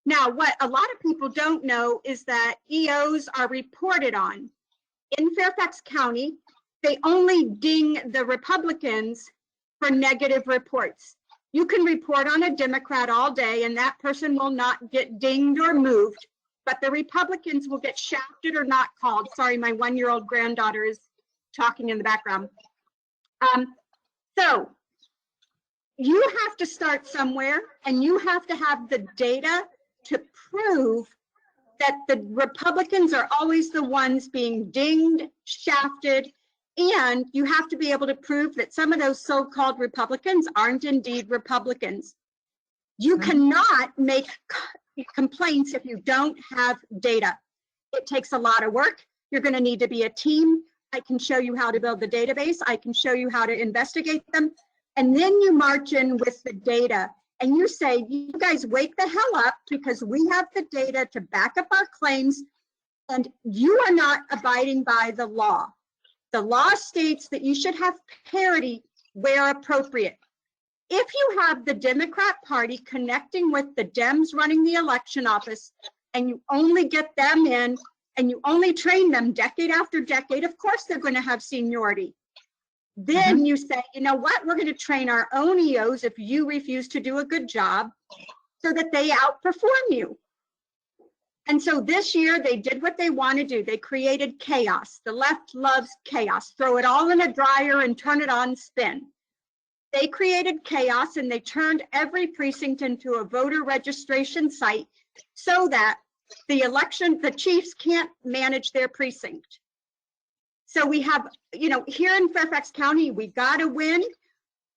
E: Now, what a lot of people don't know is that EOs are reported on. In Fairfax County, they only ding the Republicans for negative reports. You can report on a Democrat all day and that person will not get dinged or moved, but the Republicans will get shafted or not called. Sorry, my 1-year-old granddaughter is talking in the background. So you have to start somewhere, and you have to have the data to prove that the Republicans are always the ones being dinged, shafted, and you have to be able to prove that some of those so-called Republicans aren't indeed Republicans. You cannot make complaints if you don't have data. It takes a lot of work. You're going to need to be a team. I can show you how to build the database. I can show you how to investigate them. And then you march in with the data and you say, you guys wake the hell up, because we have the data to back up our claims, and you are not abiding by the law. The law states that you should have parity where appropriate. If you have the Democrat Party connecting with the Dems running the election office, and you only get them in and you only train them decade after decade, of course they're going to have seniority. Then you say, you know what, we're going to train our own EOs if you refuse to do a good job, so that they outperform you. And so this year they did what they want to do. They created chaos. The left loves chaos. Throw it all in a dryer and turn it on spin. They created chaos, and they turned every precinct into a voter registration site so that the chiefs can't manage their precinct. So we have, here in Fairfax County, we got to win.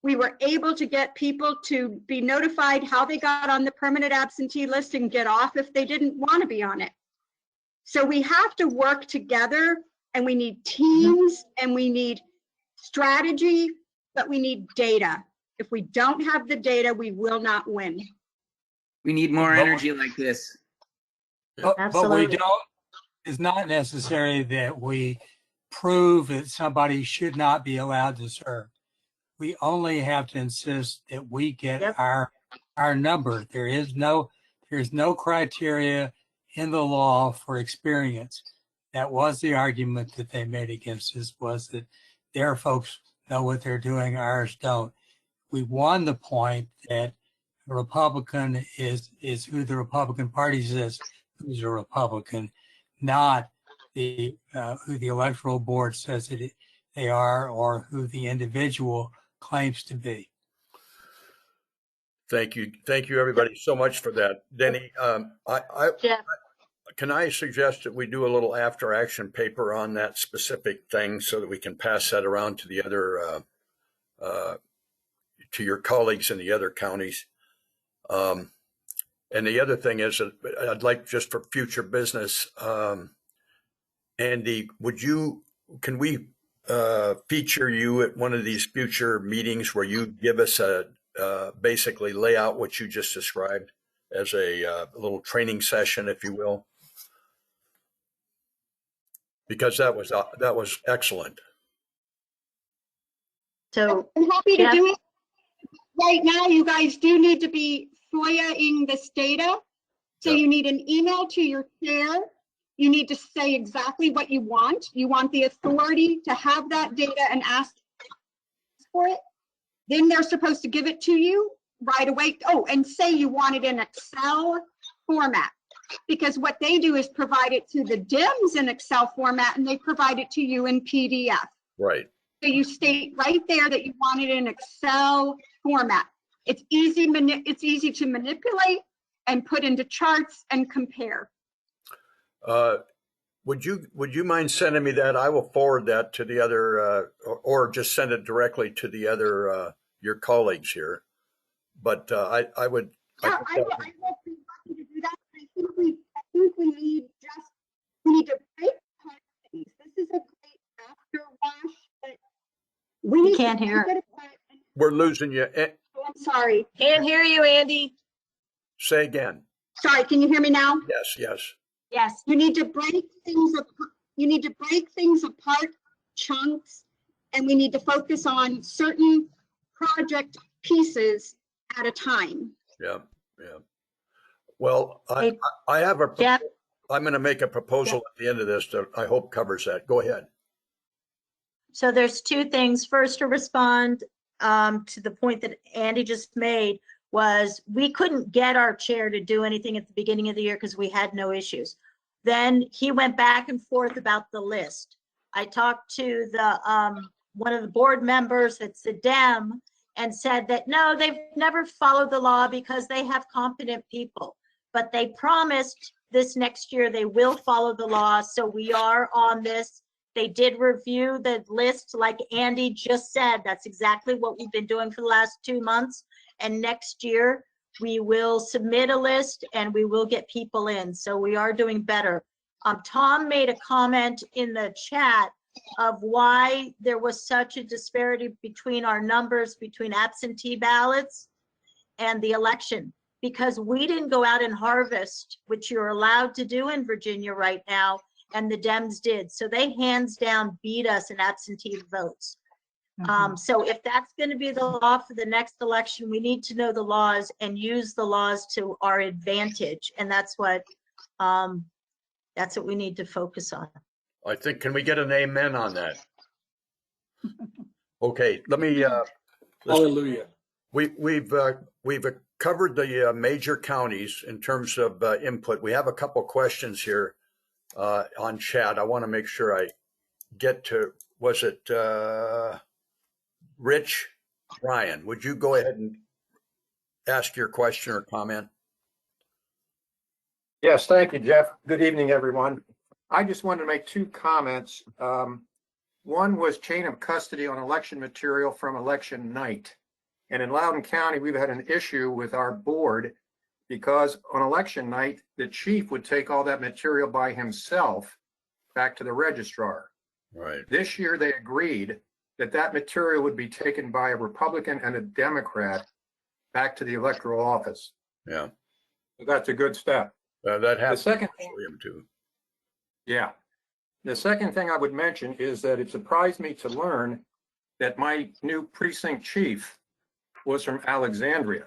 E: We were able to get people to be notified how they got on the permanent absentee list and get off if they didn't want to be on it. So we have to work together, and we need teams, and we need strategy, but we need data. If we don't have the data, we will not win.
J: We need more energy like this.
I: But we don't, it's not necessary that we prove that somebody should not be allowed to serve. We only have to insist that we get our number. There's no criteria in the law for experience. That was the argument that they made against us, was that their folks know what they're doing, ours don't. We won the point that a Republican is who the Republican Party says who's a Republican, not the who the Electoral Board says that they are, or who the individual claims to be.
A: Thank you, everybody, so much for that, Denny.
H: Jeff,
A: Can I suggest that we do a little after action paper on that specific thing so that we can pass that around to the other, to your colleagues in the other counties? And the other thing is that I'd like, just for future business, Andy, can we feature you at one of these future meetings where you give us basically lay out what you just described as a little training session, if you will? Because that was excellent.
H: so
E: I'm happy to
H: Jeff?
E: do it. Right now, you guys do need to be FOIA-ing this data. So
A: Yep.
E: you need an email to your chair. You need to say exactly what you want. You want the authority to have that data and ask for it. Then they're supposed to give it to you right away. Oh, and say you want it in Excel format. Because what they do is provide it to the DIMS in Excel format, and they provide it to you in PDF.
A: Right.
E: So you state right there that you want it in Excel format. It's easy to manipulate and put into charts and compare.
A: Would you mind sending me that? I will forward that to the other, or just send it directly to the other your colleagues here. But I would.
E: Yeah, I will be happy to do that. I think we need to break apart things. This is a great afterwash, but we need
H: can't
E: to
H: hear.
E: break it apart.
A: We're losing you.
E: Oh, I'm sorry.
F: Can't hear you, Andy.
A: Say again.
E: Sorry, can you hear me now?
A: Yes.
H: Yes.
E: You need to break things apart. You need to break things apart, chunks, and we need to focus on certain project pieces at a time.
A: Yeah. Well, I have
H: Jeff?
A: I'm going to make a proposal at the end of this that I hope covers that. Go ahead.
H: So there's two things. First, to respond to the point that Andy just made, was we couldn't get our chair to do anything at the beginning of the year because we had no issues. Then he went back and forth about the list. I talked to the one of the board members that's a Dem and said that no, they've never followed the law because they have competent people, but they promised this next year they will follow the law. So we are on this. They did review the list like Andy just said. That's exactly what we've been doing for the last 2 months. And next year we will submit a list and we will get people in. So we are doing better. Tom made a comment in the chat of why there was such a disparity between our numbers between absentee ballots and the election, because we didn't go out and harvest, which you're allowed to do in Virginia right now, and the Dems did. So they hands down beat us in absentee votes. So if that's going to be the law for the next election, we need to know the laws and use the laws to our advantage. And that's what we need to focus on.
A: I think, can we get an amen on that? Okay, let me.
B: Hallelujah.
A: We've covered the major counties in terms of input. We have a couple questions here on chat. I want to make sure I get to. Was it Rich? Ryan, would you go ahead and ask your question or comment?
K: Yes, thank you, Jeff. Good evening, everyone. I just wanted to make two comments. One was chain of custody on election material from election night. And in Loudoun County, we've had an issue with our board because on election night, the chief would take all that material by himself back to the registrar.
A: Right.
K: This year, they agreed that that material would be taken by a Republican and a Democrat back to the electoral office.
A: Yeah.
K: So that's a good step.
A: That happens.
K: The second thing,
A: too.
K: yeah. The second thing I would mention is that it surprised me to learn that my new precinct chief was from Alexandria.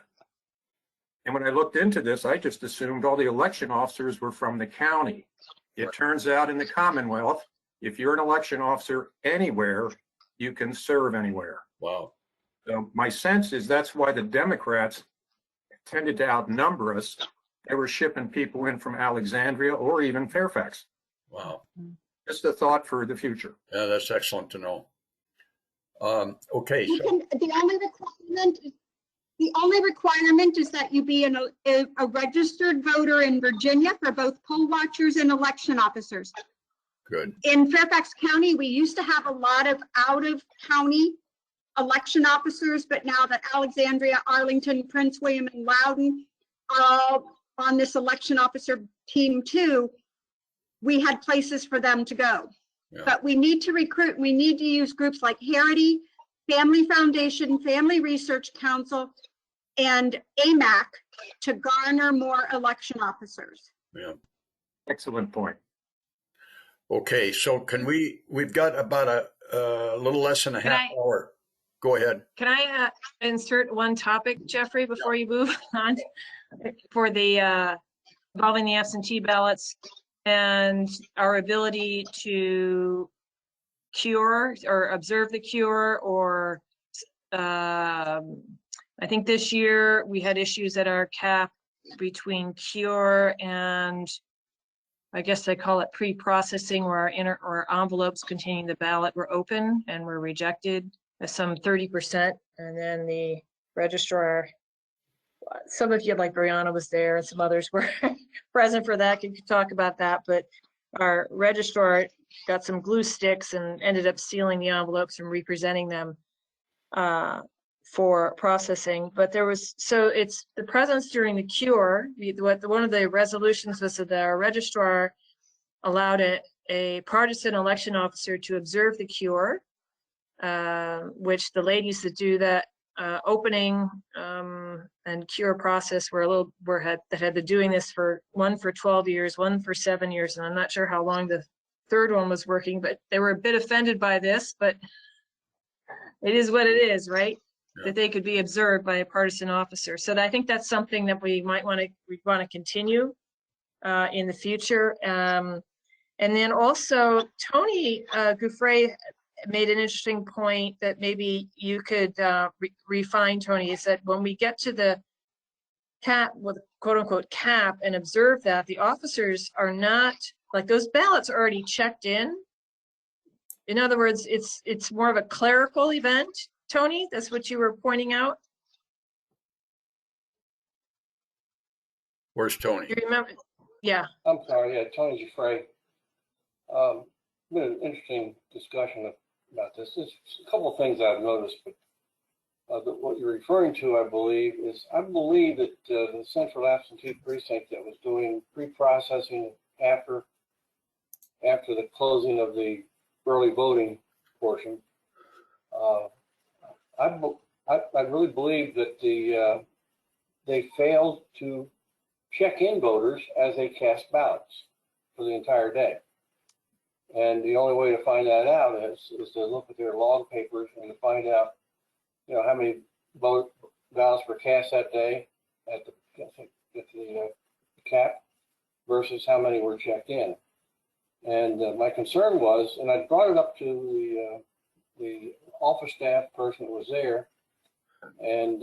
K: And when I looked into this, I just assumed all the election officers were from the county. It turns out in the Commonwealth, if you're an election officer anywhere, you can serve anywhere.
A: Wow.
K: So my sense is that's why the Democrats tended to outnumber us. They were shipping people in from Alexandria or even Fairfax.
A: Wow.
K: Just a thought for the future.
A: Yeah, that's excellent to know. Okay.
E: You
A: So,
E: can, the only requirement is that you be a registered voter in Virginia for both poll watchers and election officers.
A: good.
E: In Fairfax County, we used to have a lot of out-of-county election officers, but now that Alexandria, Arlington, Prince William, and Loudoun are all on this election officer team too, we had places for them to go.
A: Yeah.
E: But we need to recruit, we need to use groups like Harity, Family Foundation, Family Research Council, and AMAC to garner more election officers.
A: Yeah.
K: Excellent point.
A: Okay. So we've got about a little less than a
F: Can
A: half hour. Go ahead.
F: Can I insert one topic, Jeffrey, before you move on for the involving the absentee ballots and our ability to cure or observe the cure, or I think this year we had issues at our cap between cure and I guess they call it pre-processing, where our envelopes containing the ballot were open and were rejected as some 30%. And then the registrar, some of you like Brianna was there and some others were present for that, could talk about that, but our registrar got some glue sticks and ended up sealing the envelopes and representing them for processing. But there was, so it's the presence during the cure. One of the resolutions was that our registrar allowed a partisan election officer to observe the cure, which the ladies that do that opening and cure process had been doing this one for 12 years, one for 7 years, and I'm not sure how long the third one was working, but they were a bit offended by this, but it is what it is, right? Yeah. That they could be observed by a partisan officer. So I think that's something that we might want to continue in the future. And then also Tony Gouffre made an interesting point that maybe you could refine, Tony, is that when we get to the cap, with quote unquote cap, and observe that, the officers are not, like, those ballots are already checked in. In other words, it's more of a clerical event, Tony? That's what you were pointing out?
A: Where's Tony?
F: You remember? Yeah.
L: I'm sorry, yeah, Tony Gouffre. Been an interesting discussion about this. There's a couple of things I've noticed, but what you're referring to, I believe that the Central Absentee Precinct that was doing pre-processing after the closing of the early voting portion, I really believe that they failed to check in voters as they cast ballots for the entire day. And the only way to find that out is to look at their log papers and to find out, how many ballots were cast that day at the cap versus how many were checked in. And my concern was, and I brought it up to the office staff person that was there, and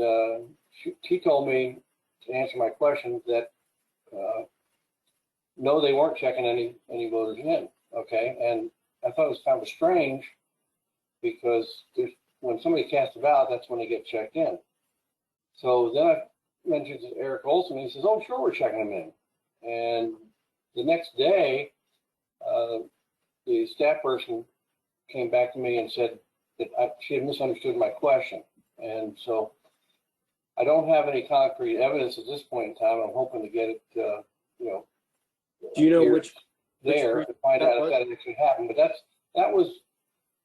L: she told me, to answer my question, that no, they weren't checking any voters in. Okay, and I thought it was kind of strange because when somebody casts a ballot, that's when they get checked in. So then I mentioned to Eric Olson, he says, "Oh, sure, we're checking them in." And the next day, the staff person came back to me and said that she had misunderstood my question. And so I don't have any concrete evidence at this point in time. I'm hoping to get it,
B: Do you know which
L: there to find out if that actually happened? But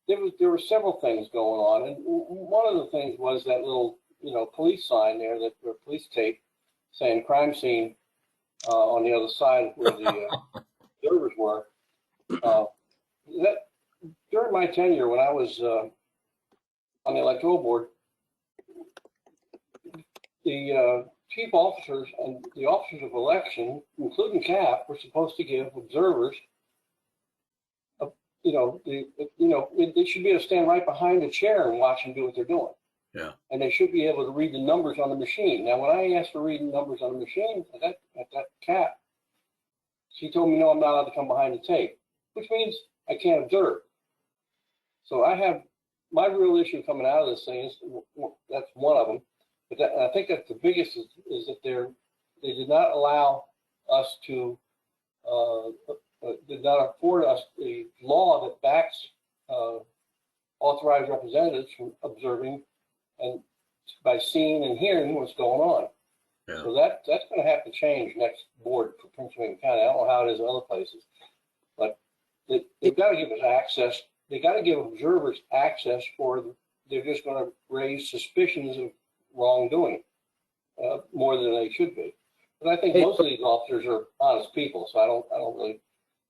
L: there were several things going on, and one of the things was that little police sign there, that or police tape saying crime scene on the other side where the observers were. That during my tenure when I was on the electoral board, the chief officers and the officers of election, including CAP, were supposed to give observers they should be able to stand right behind the chair and watch them do what they're doing.
A: Yeah.
L: And they should be able to read the numbers on the machine. Now, when I asked for reading numbers on the machine at that cap, she told me, no, I'm not allowed to come behind the tape, which means I can't observe. So I have my real issue coming out of this thing is that's one of them. But I think that the biggest is that they did not allow us to, did not afford us the law that backs authorized representatives from observing and by seeing and hearing what's going on.
A: Yeah.
L: So that's going to have to change next board for Prince William County. I don't know how it is in other places, but they've got to give us access. They got to give observers access, or they're just going to raise suspicions of wrongdoing more than they should be. But I think most of these officers are honest people, so I don't really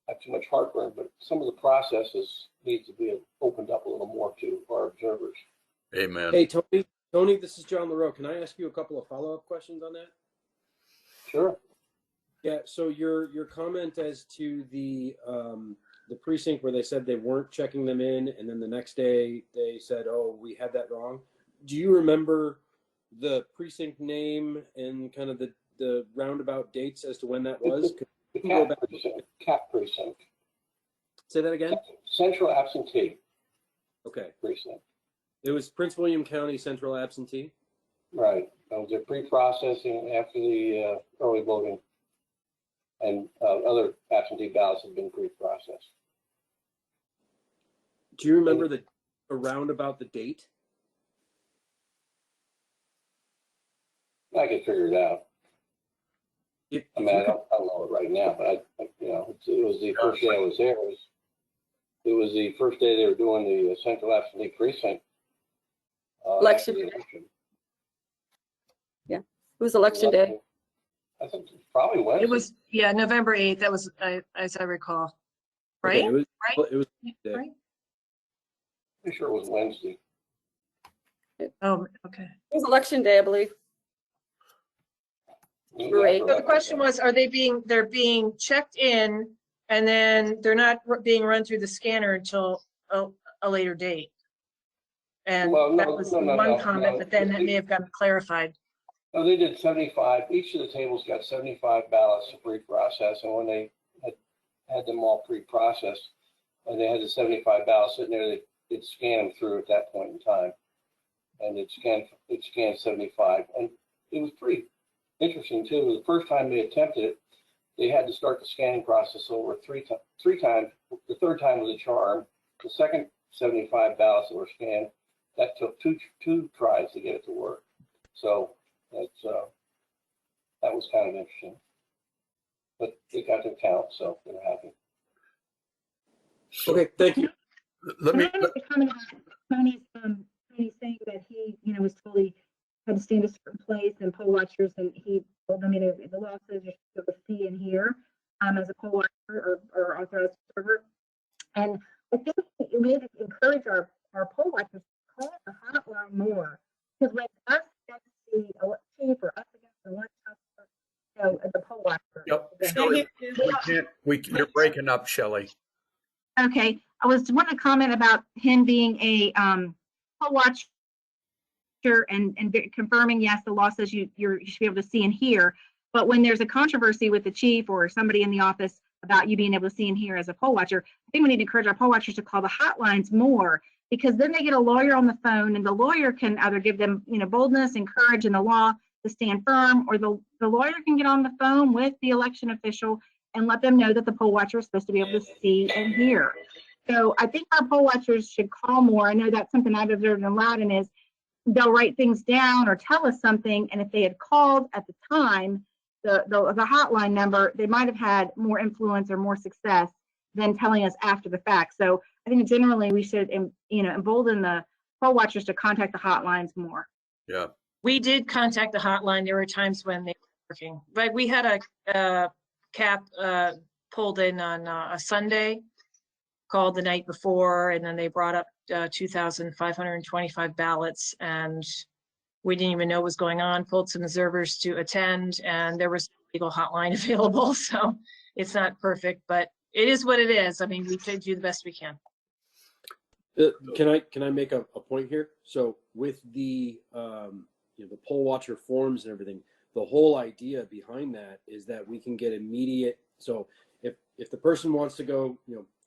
L: have too much heartburn. But some of the processes need to be opened up a little more to our observers.
A: Amen.
B: Hey, Tony, this is John LaRoe. Can I ask you a couple of follow-up questions on that?
L: Sure.
B: Yeah. So your comment as to the precinct where they said they weren't checking them in, and then the next day they said, "Oh, we had that wrong." Do you remember the precinct name and kind of the roundabout dates as to when that was?
L: The cap precinct.
B: Say that again.
L: Central absentee.
B: Okay.
L: Precinct.
B: It was Prince William County Central Absentee.
L: Right. That was their pre-processing after the early voting, and other absentee ballots have been pre-processed.
B: Do you remember around about the date?
L: I can figure it out. I mean, I don't know it right now, but it was the first day I was there. It was the first day they were doing the central absentee precinct.
M: Election day. Yeah, it was election day.
L: I think it's probably Wednesday.
F: It was, yeah, November 8th. That was, as I recall. Right?
B: Okay,
F: right?
B: It was
F: Right?
L: Pretty sure it was Wednesday.
F: Oh, okay.
M: It was election day, I believe.
F: Right. So the question was, they're being checked in and then they're not being run through the scanner until a later date. And that was one comment, but then that may have gotten clarified.
L: No, they did 75. Each of the tables got 75 ballots to pre-process, and when they had them all pre-processed, and they had the 75 ballots sitting there, they'd scan them through at that point in time, and it scanned 75, and it was pretty interesting too. The first time they attempted it, they had to start the scanning process over three times. The third time was a charm. The second 75 ballots that were scanned, that took two tries to get it to work. So that was kind of interesting. But they got to count, so they're happy.
B: Okay, thank you.
A: Let me.
C: Tony's saying that he, was totally had to stay in a certain place and poll watchers, and he told them, the law says you're supposed to see and hear as a poll watcher or authorized observer. And I think it may encourage our poll watchers to call the hotline more, because when us against the chief or us against the one, as a poll watcher.
A: Yep. Shelley, you're breaking up, Shelley.
C: Okay, I wanted to comment about him being a poll watcher and confirming, yes, the law says you should be able to see and hear. But when there's a controversy with the chief or somebody in the office about you being able to see and hear as a poll watcher, I think we need to encourage our poll watchers to call the hotlines more, because then they get a lawyer on the phone, and the lawyer can either give them, boldness and courage in the law to stand firm, or the lawyer can get on the phone with the election official and let them know that the poll watcher is supposed to be able to see and hear. So I think our poll watchers should call more. I know that's something I've observed in Loudoun is they'll write things down or tell us something, and if they had called at the time, the hotline number, they might have had more influence or more success than telling us after the fact. So I think generally we should, embolden the poll watchers to contact the hotlines more.
A: Yeah.
F: We did contact the hotline. There were times when they were working, but we had a cap pulled in on a Sunday, called the night before, and then they brought up 2,525 ballots, and we didn't even know what was going on, pulled some observers to attend, and there was no legal hotline available. So it's not perfect, but it is what it is. I mean, we try to do the best we can.
B: Can I make a point here? So with the the poll watcher forms and everything, the whole idea behind that is that we can get immediate. So if the person wants to go,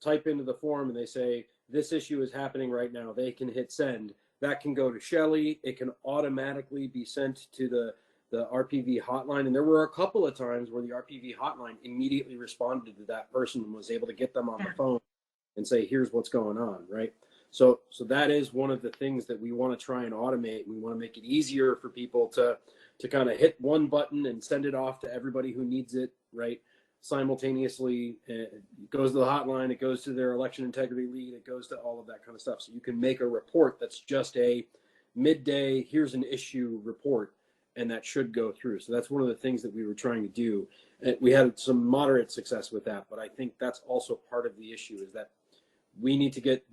B: type into the form and they say this issue is happening right now, they can hit send. That can go to Shelley. It can automatically be sent to the RPV hotline. And there were a couple of times where the RPV hotline immediately responded to that person and was able to get them on the phone and say, here's what's going on, right? So that is one of the things that we want to try and automate. We want to make it easier for people to kind of hit one button and send it off to everybody who needs it, right? Simultaneously, it goes to the hotline, it goes to their election integrity lead, it goes to all of that kind of stuff. So you can make a report that's just a midday, here's an issue report, and that should go through. So that's one of the things that we were trying to do. And we had some moderate success with that, but I think that's also part of the issue is that we need to get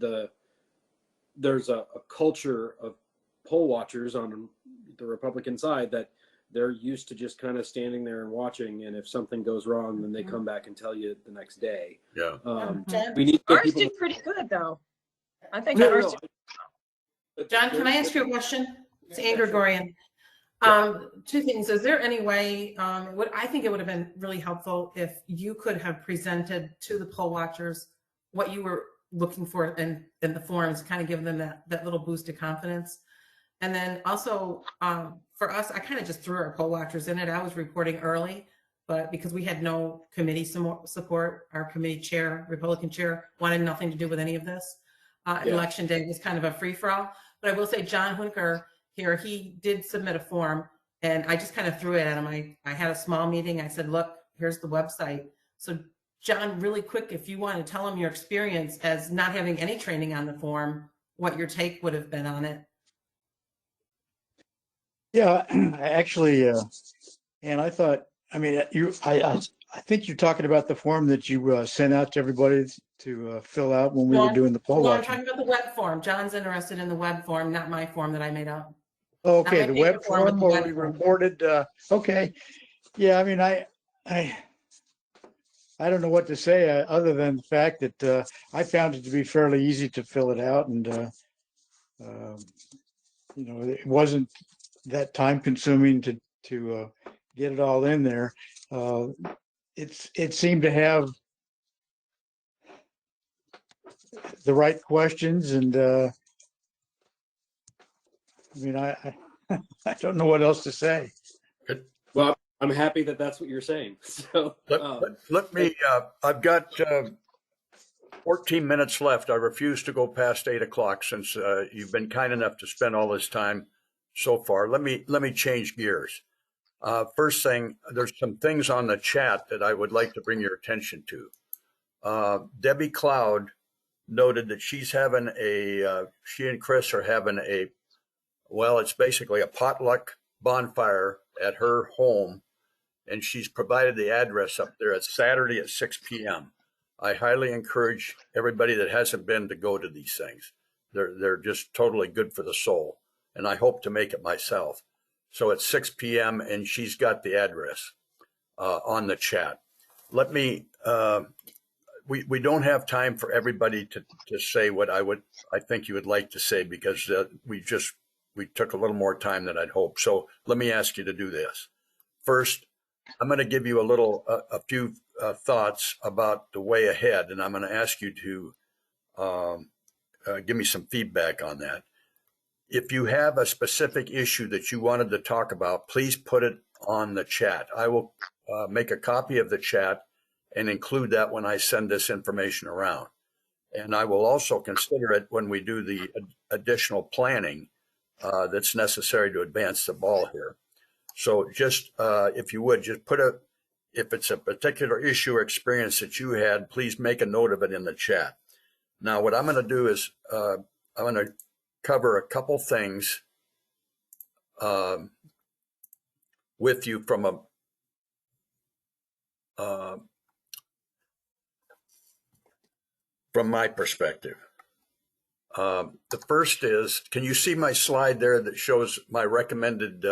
B: there's a culture of poll watchers on the Republican side that they're used to just kind of standing there and watching. And if something goes wrong, then they come back and tell you the next day.
A: Yeah.
B: We need to get
F: Ours
B: people.
F: did pretty good though. I think
B: No,
F: ours
B: no,
F: did.
N: John, can I ask you a question? It's Anne Gregorian. Two things. Is there any way, what I think it would have been really helpful if you could have presented to the poll watchers what you were looking for in the forums, kind of give them that little boost of confidence. And then also for us, I kind of just threw our poll watchers in it. I was reporting early, but because we had no committee support, our committee chair, Republican chair, wanted nothing to do with any of this. Election day was kind of a free-for-all. But I will say John Hunker here, he did submit a form and I just kind of threw it at him. I had a small meeting. I said, look, here's the website. So John, really quick, if you want to tell him your experience as not having any training on the form, what your take would have been on it.
O: Yeah, actually, and I thought, I mean, I think you're talking about the form that you sent out to everybody to fill out when we were doing the poll
N: Well, I'm
O: watching.
N: talking about the web form. John's interested in the web form, not my form that I made up.
O: Okay, the web form where we reported. Okay, yeah, I mean, I don't know what to say other than the fact that I found it to be fairly easy to fill it out, and it wasn't that time consuming to get it all in there. It seemed to have the right questions, and I mean, I don't know what else to say.
B: Well, I'm happy that that's what you're saying. So
A: let me. I've got 14 minutes left. I refuse to go past 8 o'clock since you've been kind enough to spend all this time so far. Let me change gears. First thing, there's some things on the chat that I would like to bring your attention to. Debbie Cloud noted that she and Chris are having it's basically a potluck bonfire at her home, and she's provided the address up there. It's Saturday at 6 p.m. I highly encourage everybody that hasn't been to go to these things. They're just totally good for the soul, and I hope to make it myself. So it's 6 p.m. and she's got the address on the chat. Let me. We don't have time for everybody to say what I think you would like to say, because we took a little more time than I'd hoped. So let me ask you to do this. First, I'm going to give you a few thoughts about the way ahead, and I'm going to ask you to give me some feedback on that. If you have a specific issue that you wanted to talk about, please put it on the chat. I will make a copy of the chat and include that when I send this information around. And I will also consider it when we do the additional planning that's necessary to advance the ball here. So just, if you would, just if it's a particular issue or experience that you had, please make a note of it in the chat. Now, what I'm going to do is I'm going to cover a couple things with you from my perspective. The first is, can you see my slide there that shows my recommended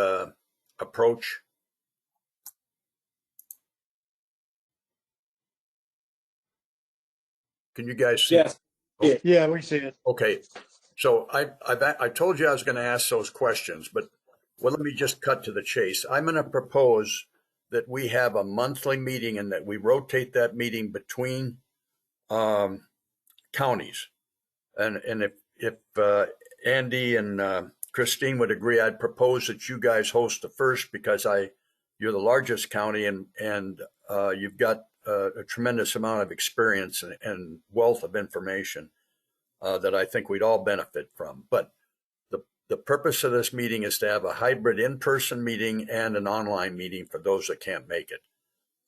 A: approach? Can you guys see?
B: Yes.
O: Yeah, we see it.
A: Okay. So I told you I was going to ask those questions, but let me just cut to the chase. I'm going to propose that we have a monthly meeting and that we rotate that meeting between counties. And if Andy and Christine would agree, I'd propose that you guys host the first because you're the largest county and you've got a tremendous amount of experience and wealth of information that I think we'd all benefit from. But the purpose of this meeting is to have a hybrid in-person meeting and an online meeting for those that can't make it.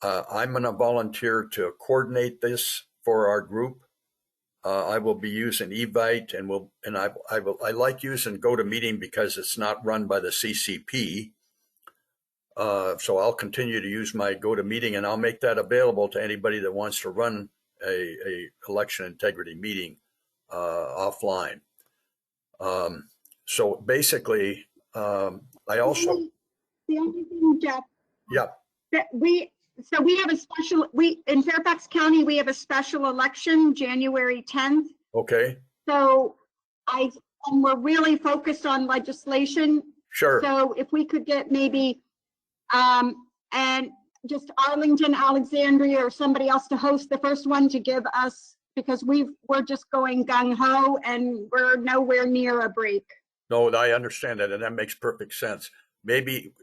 A: I'm going to volunteer to coordinate this for our group. I will be using Evite and I like using GoToMeeting because it's not run by the CCP. So I'll continue to use my GoToMeeting and I'll make that available to anybody that wants to run a election integrity meeting offline. So basically, I also.
E: The only thing, Jeff.
A: Yeah.
E: That we have a special, in Fairfax County, we have a special election, January 10th.
A: Okay.
E: So and we're really focused on legislation.
A: Sure.
E: So if we could get maybe, and just Arlington, Alexandria, or somebody else to host the first one to give us, because we're just going gung ho and we're nowhere near a break.
A: No, I understand that, and that makes perfect sense. Maybe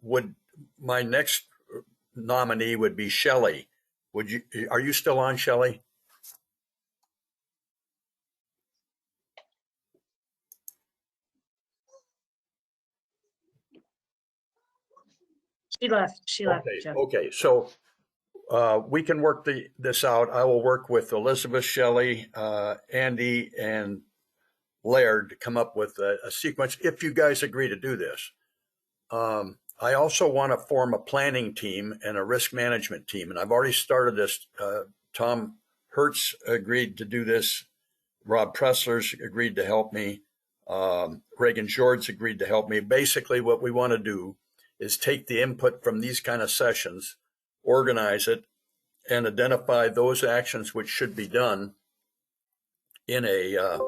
A: would my next nominee would be Shelley. Are you still on, Shelley?
F: She left.
A: Okay.
F: Jeff.
A: Okay. So we can work this out. I will work with Elizabeth, Shelley, Andy, and Laird to come up with a sequence if you guys agree to do this. I also want to form a planning team and a risk management team. And I've already started this. Tom Hertz agreed to do this. Rob Pressler's agreed to help me. Reagan George agreed to help me. Basically, what we want to do is take the input from these kind of sessions, organize it, and identify those actions which should be done in a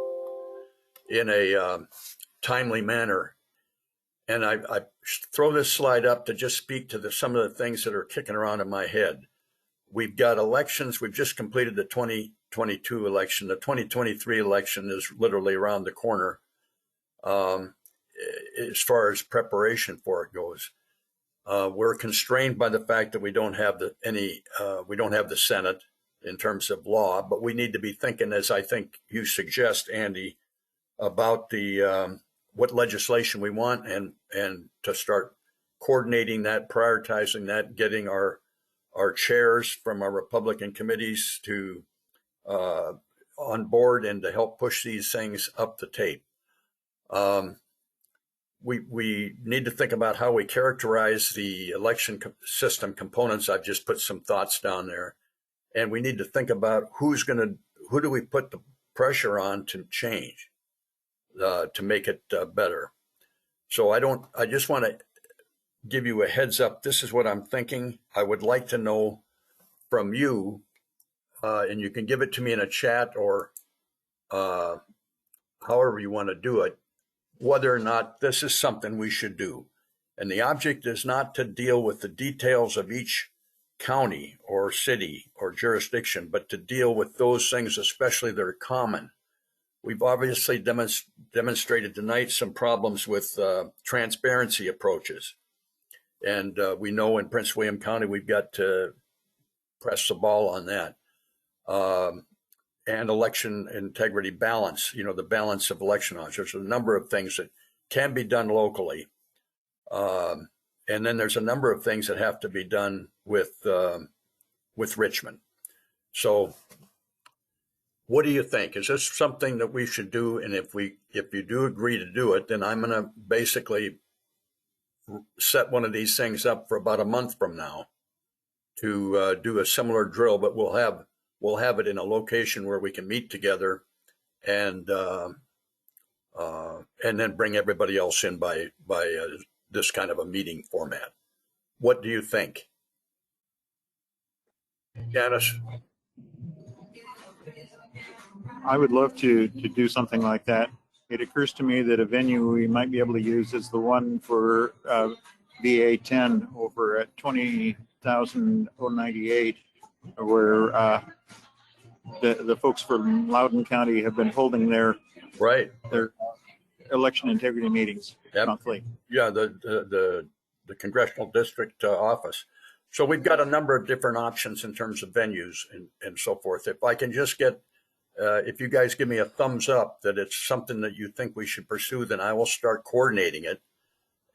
A: timely manner. And I throw this slide up to just speak to some of the things that are kicking around in my head. We've got elections. We've just completed the 2022 election. The 2023 election is literally around the corner as far as preparation for it goes. We're constrained by the fact that we don't have the Senate in terms of law, but we need to be thinking, as I think you suggest, Andy, about what legislation we want and to start coordinating that, prioritizing that, getting our chairs from our Republican committees to on board and to help push these things up the tape. We need to think about how we characterize the election system components. I've just put some thoughts down there, and we need to think about who do we put the pressure on to change, to make it better. So I just want to give you a heads up. This is what I'm thinking. I would like to know from you, and you can give it to me in a chat or however you want to do it, whether or not this is something we should do. And the object is not to deal with the details of each county or city or jurisdiction, but to deal with those things, especially that are common. We've obviously demonstrated tonight some problems with transparency approaches. And we know in Prince William County, we've got to press the ball on that. And election integrity balance, the balance of election officers. There's a number of things that can be done locally. And then there's a number of things that have to be done with Richmond. So what do you think? Is this something that we should do? And if you do agree to do it, then I'm going to basically set one of these things up for about a month from now to do a similar drill, but we'll have it in a location where we can meet together and then bring everybody else in by this kind of a meeting format. What do you think? Janice?
G: I would love to do something like that. It occurs to me that a venue we might be able to use is the one for VA 10 over at 20,098, where the folks from Loudoun County have been holding their election integrity meetings monthly.
A: Yeah, the congressional district office. So we've got a number of different options in terms of venues and so forth. If I can just get, if you guys give me a thumbs up that it's something that you think we should pursue, then I will start coordinating it.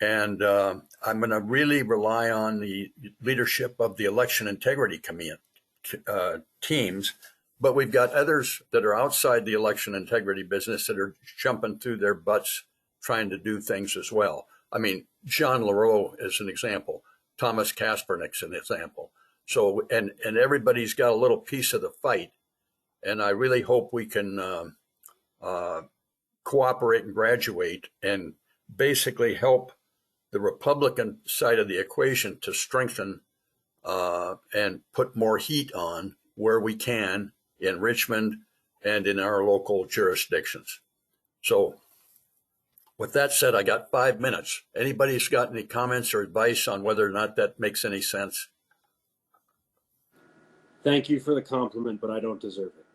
A: And I'm going to really rely on the leadership of the election integrity teams. But we've got others that are outside the election integrity business that are jumping through their butts trying to do things as well. I mean, John LaRoe is an example. Thomas Kaspernick's an example. So, and everybody's got a little piece of the fight. And I really hope we can cooperate and graduate and basically help the Republican side of the equation to strengthen and put more heat on where we can in Richmond and in our local jurisdictions. So with that said, I got 5 minutes. Anybody's got any comments or advice on whether or not that makes any sense?
B: Thank you for the compliment, but I don't deserve it.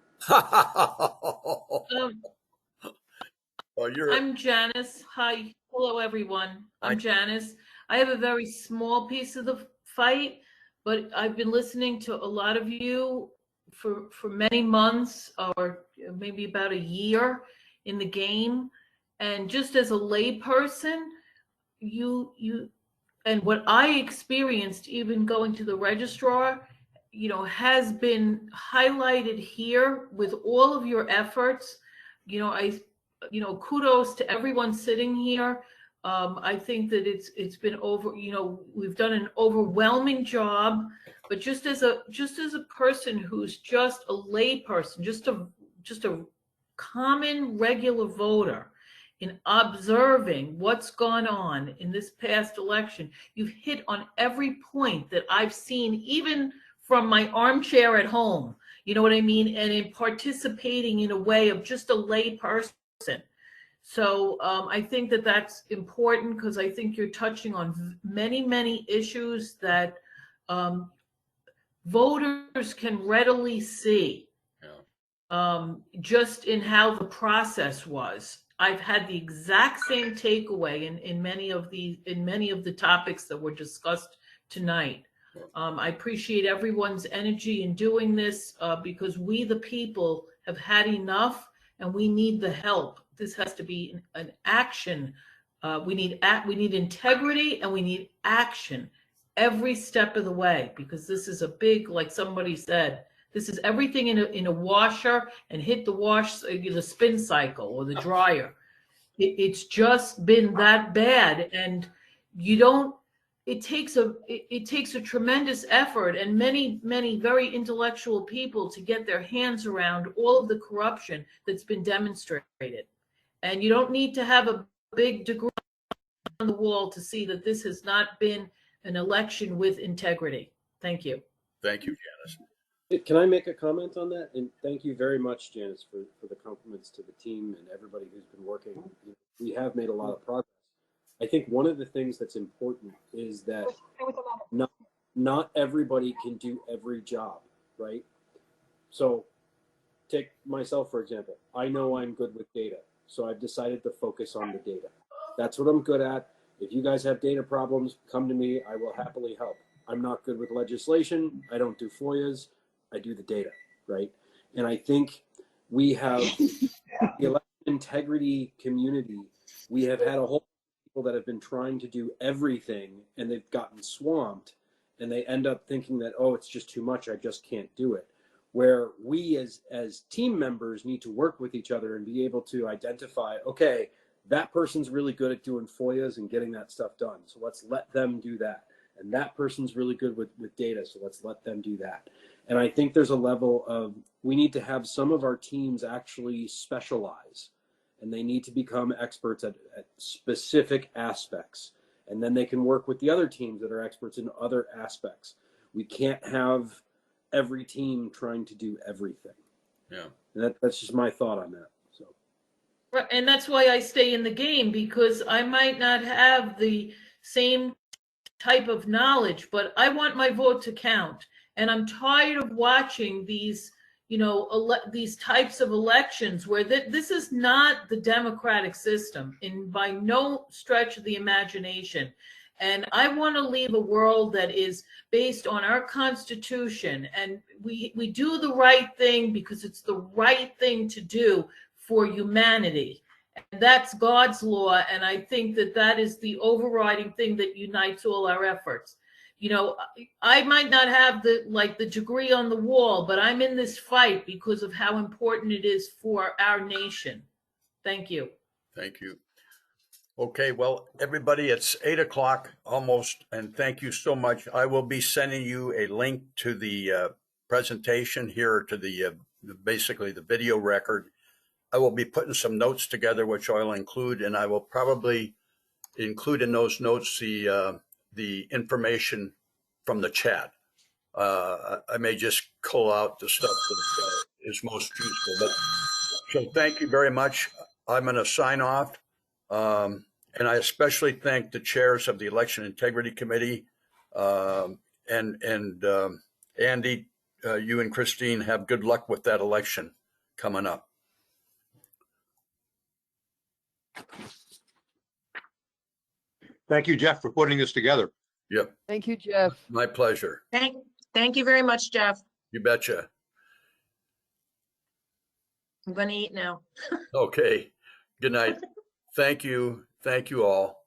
P: I'm Janice. Hi. Hello, everyone. I'm Janice. I have a very small piece of the fight, but I've been listening to a lot of you for many months or maybe about a year in the game. And just as a lay person, you and what I experienced even going to the registrar, has been highlighted here with all of your efforts. Kudos to everyone sitting here. I think that it's been we've done an overwhelming job, but just as a person who's just a lay person, just a common regular voter, in observing what's gone on in this past election, you've hit on every point that I've seen, even from my armchair at home, you know what I mean? And in participating in a way of just a lay person. So I think that that's important because I think you're touching on many, many issues that voters can readily see just in how the process was. I've had the exact same takeaway in many of the topics that were discussed tonight. I appreciate everyone's energy in doing this because we, the people, have had enough and we need the help. This has to be an action. We need integrity and we need action every step of the way, because this is a big, like somebody said, this is everything in a washer and hit the spin cycle or the dryer. It's just been that bad, and it takes a tremendous effort and many, many very intellectual people to get their hands around all of the corruption that's been demonstrated. And you don't need to have a big degree on the wall to see that this has not been an election with integrity. Thank you.
A: Thank you, Janice.
B: Can I make a comment on that? And thank you very much, Janice, for the compliments to the team and everybody who's been working. We have made a lot of progress. I think one of the things that's important is that not everybody can do every job, right? So take myself, for example. I know I'm good with data, so I've decided to focus on the data. That's what I'm good at. If you guys have data problems, come to me. I will happily help. I'm not good with legislation. I don't do FOIAs. I do the data, right? And I think we have the election integrity community. We have had a whole people that have been trying to do everything and they've gotten swamped and they end up thinking that, oh, it's just too much. I just can't do it. Where we as team members need to work with each other and be able to identify, okay, that person's really good at doing FOIAs and getting that stuff done. So let's let them do that. And that person's really good with data. So let's let them do that. And I think there's a level of, we need to have some of our teams actually specialize and they need to become experts at specific aspects. And then they can work with the other teams that are experts in other aspects. We can't have every team trying to do everything.
A: Yeah.
B: And that's just my thought on that. So
P: Right, and that's why I stay in the game, because I might not have the same type of knowledge, but I want my vote to count. And I'm tired of watching these, these types of elections where this is not the democratic system in by no stretch of the imagination. And I want to leave a world that is based on our Constitution, and we do the right thing because it's the right thing to do for humanity. And that's God's law, and I think that is the overriding thing that unites all our efforts. I might not have the degree on the wall, but I'm in this fight because of how important it is for our nation. Thank you.
A: Thank you. Okay, well, everybody, it's 8 o'clock almost, and thank you so much. I will be sending you a link to the presentation here, to the basically the video record. I will be putting some notes together, which I'll include, and I will probably include in those notes the information from the chat. I may just call out the stuff that is most useful. But, so thank you very much. I'm going to sign off. And I especially thank the chairs of the Election Integrity Committee. And Andy, you and Christine have good luck with that election coming up.
Q: Thank you, Jeff, for putting this together.
A: Yep.
M: Thank you, Jeff.
A: My pleasure.
F: Thank you very much, Jeff.
A: You betcha.
F: I'm going to eat now.
A: Okay. Good night. Thank you. Thank you all.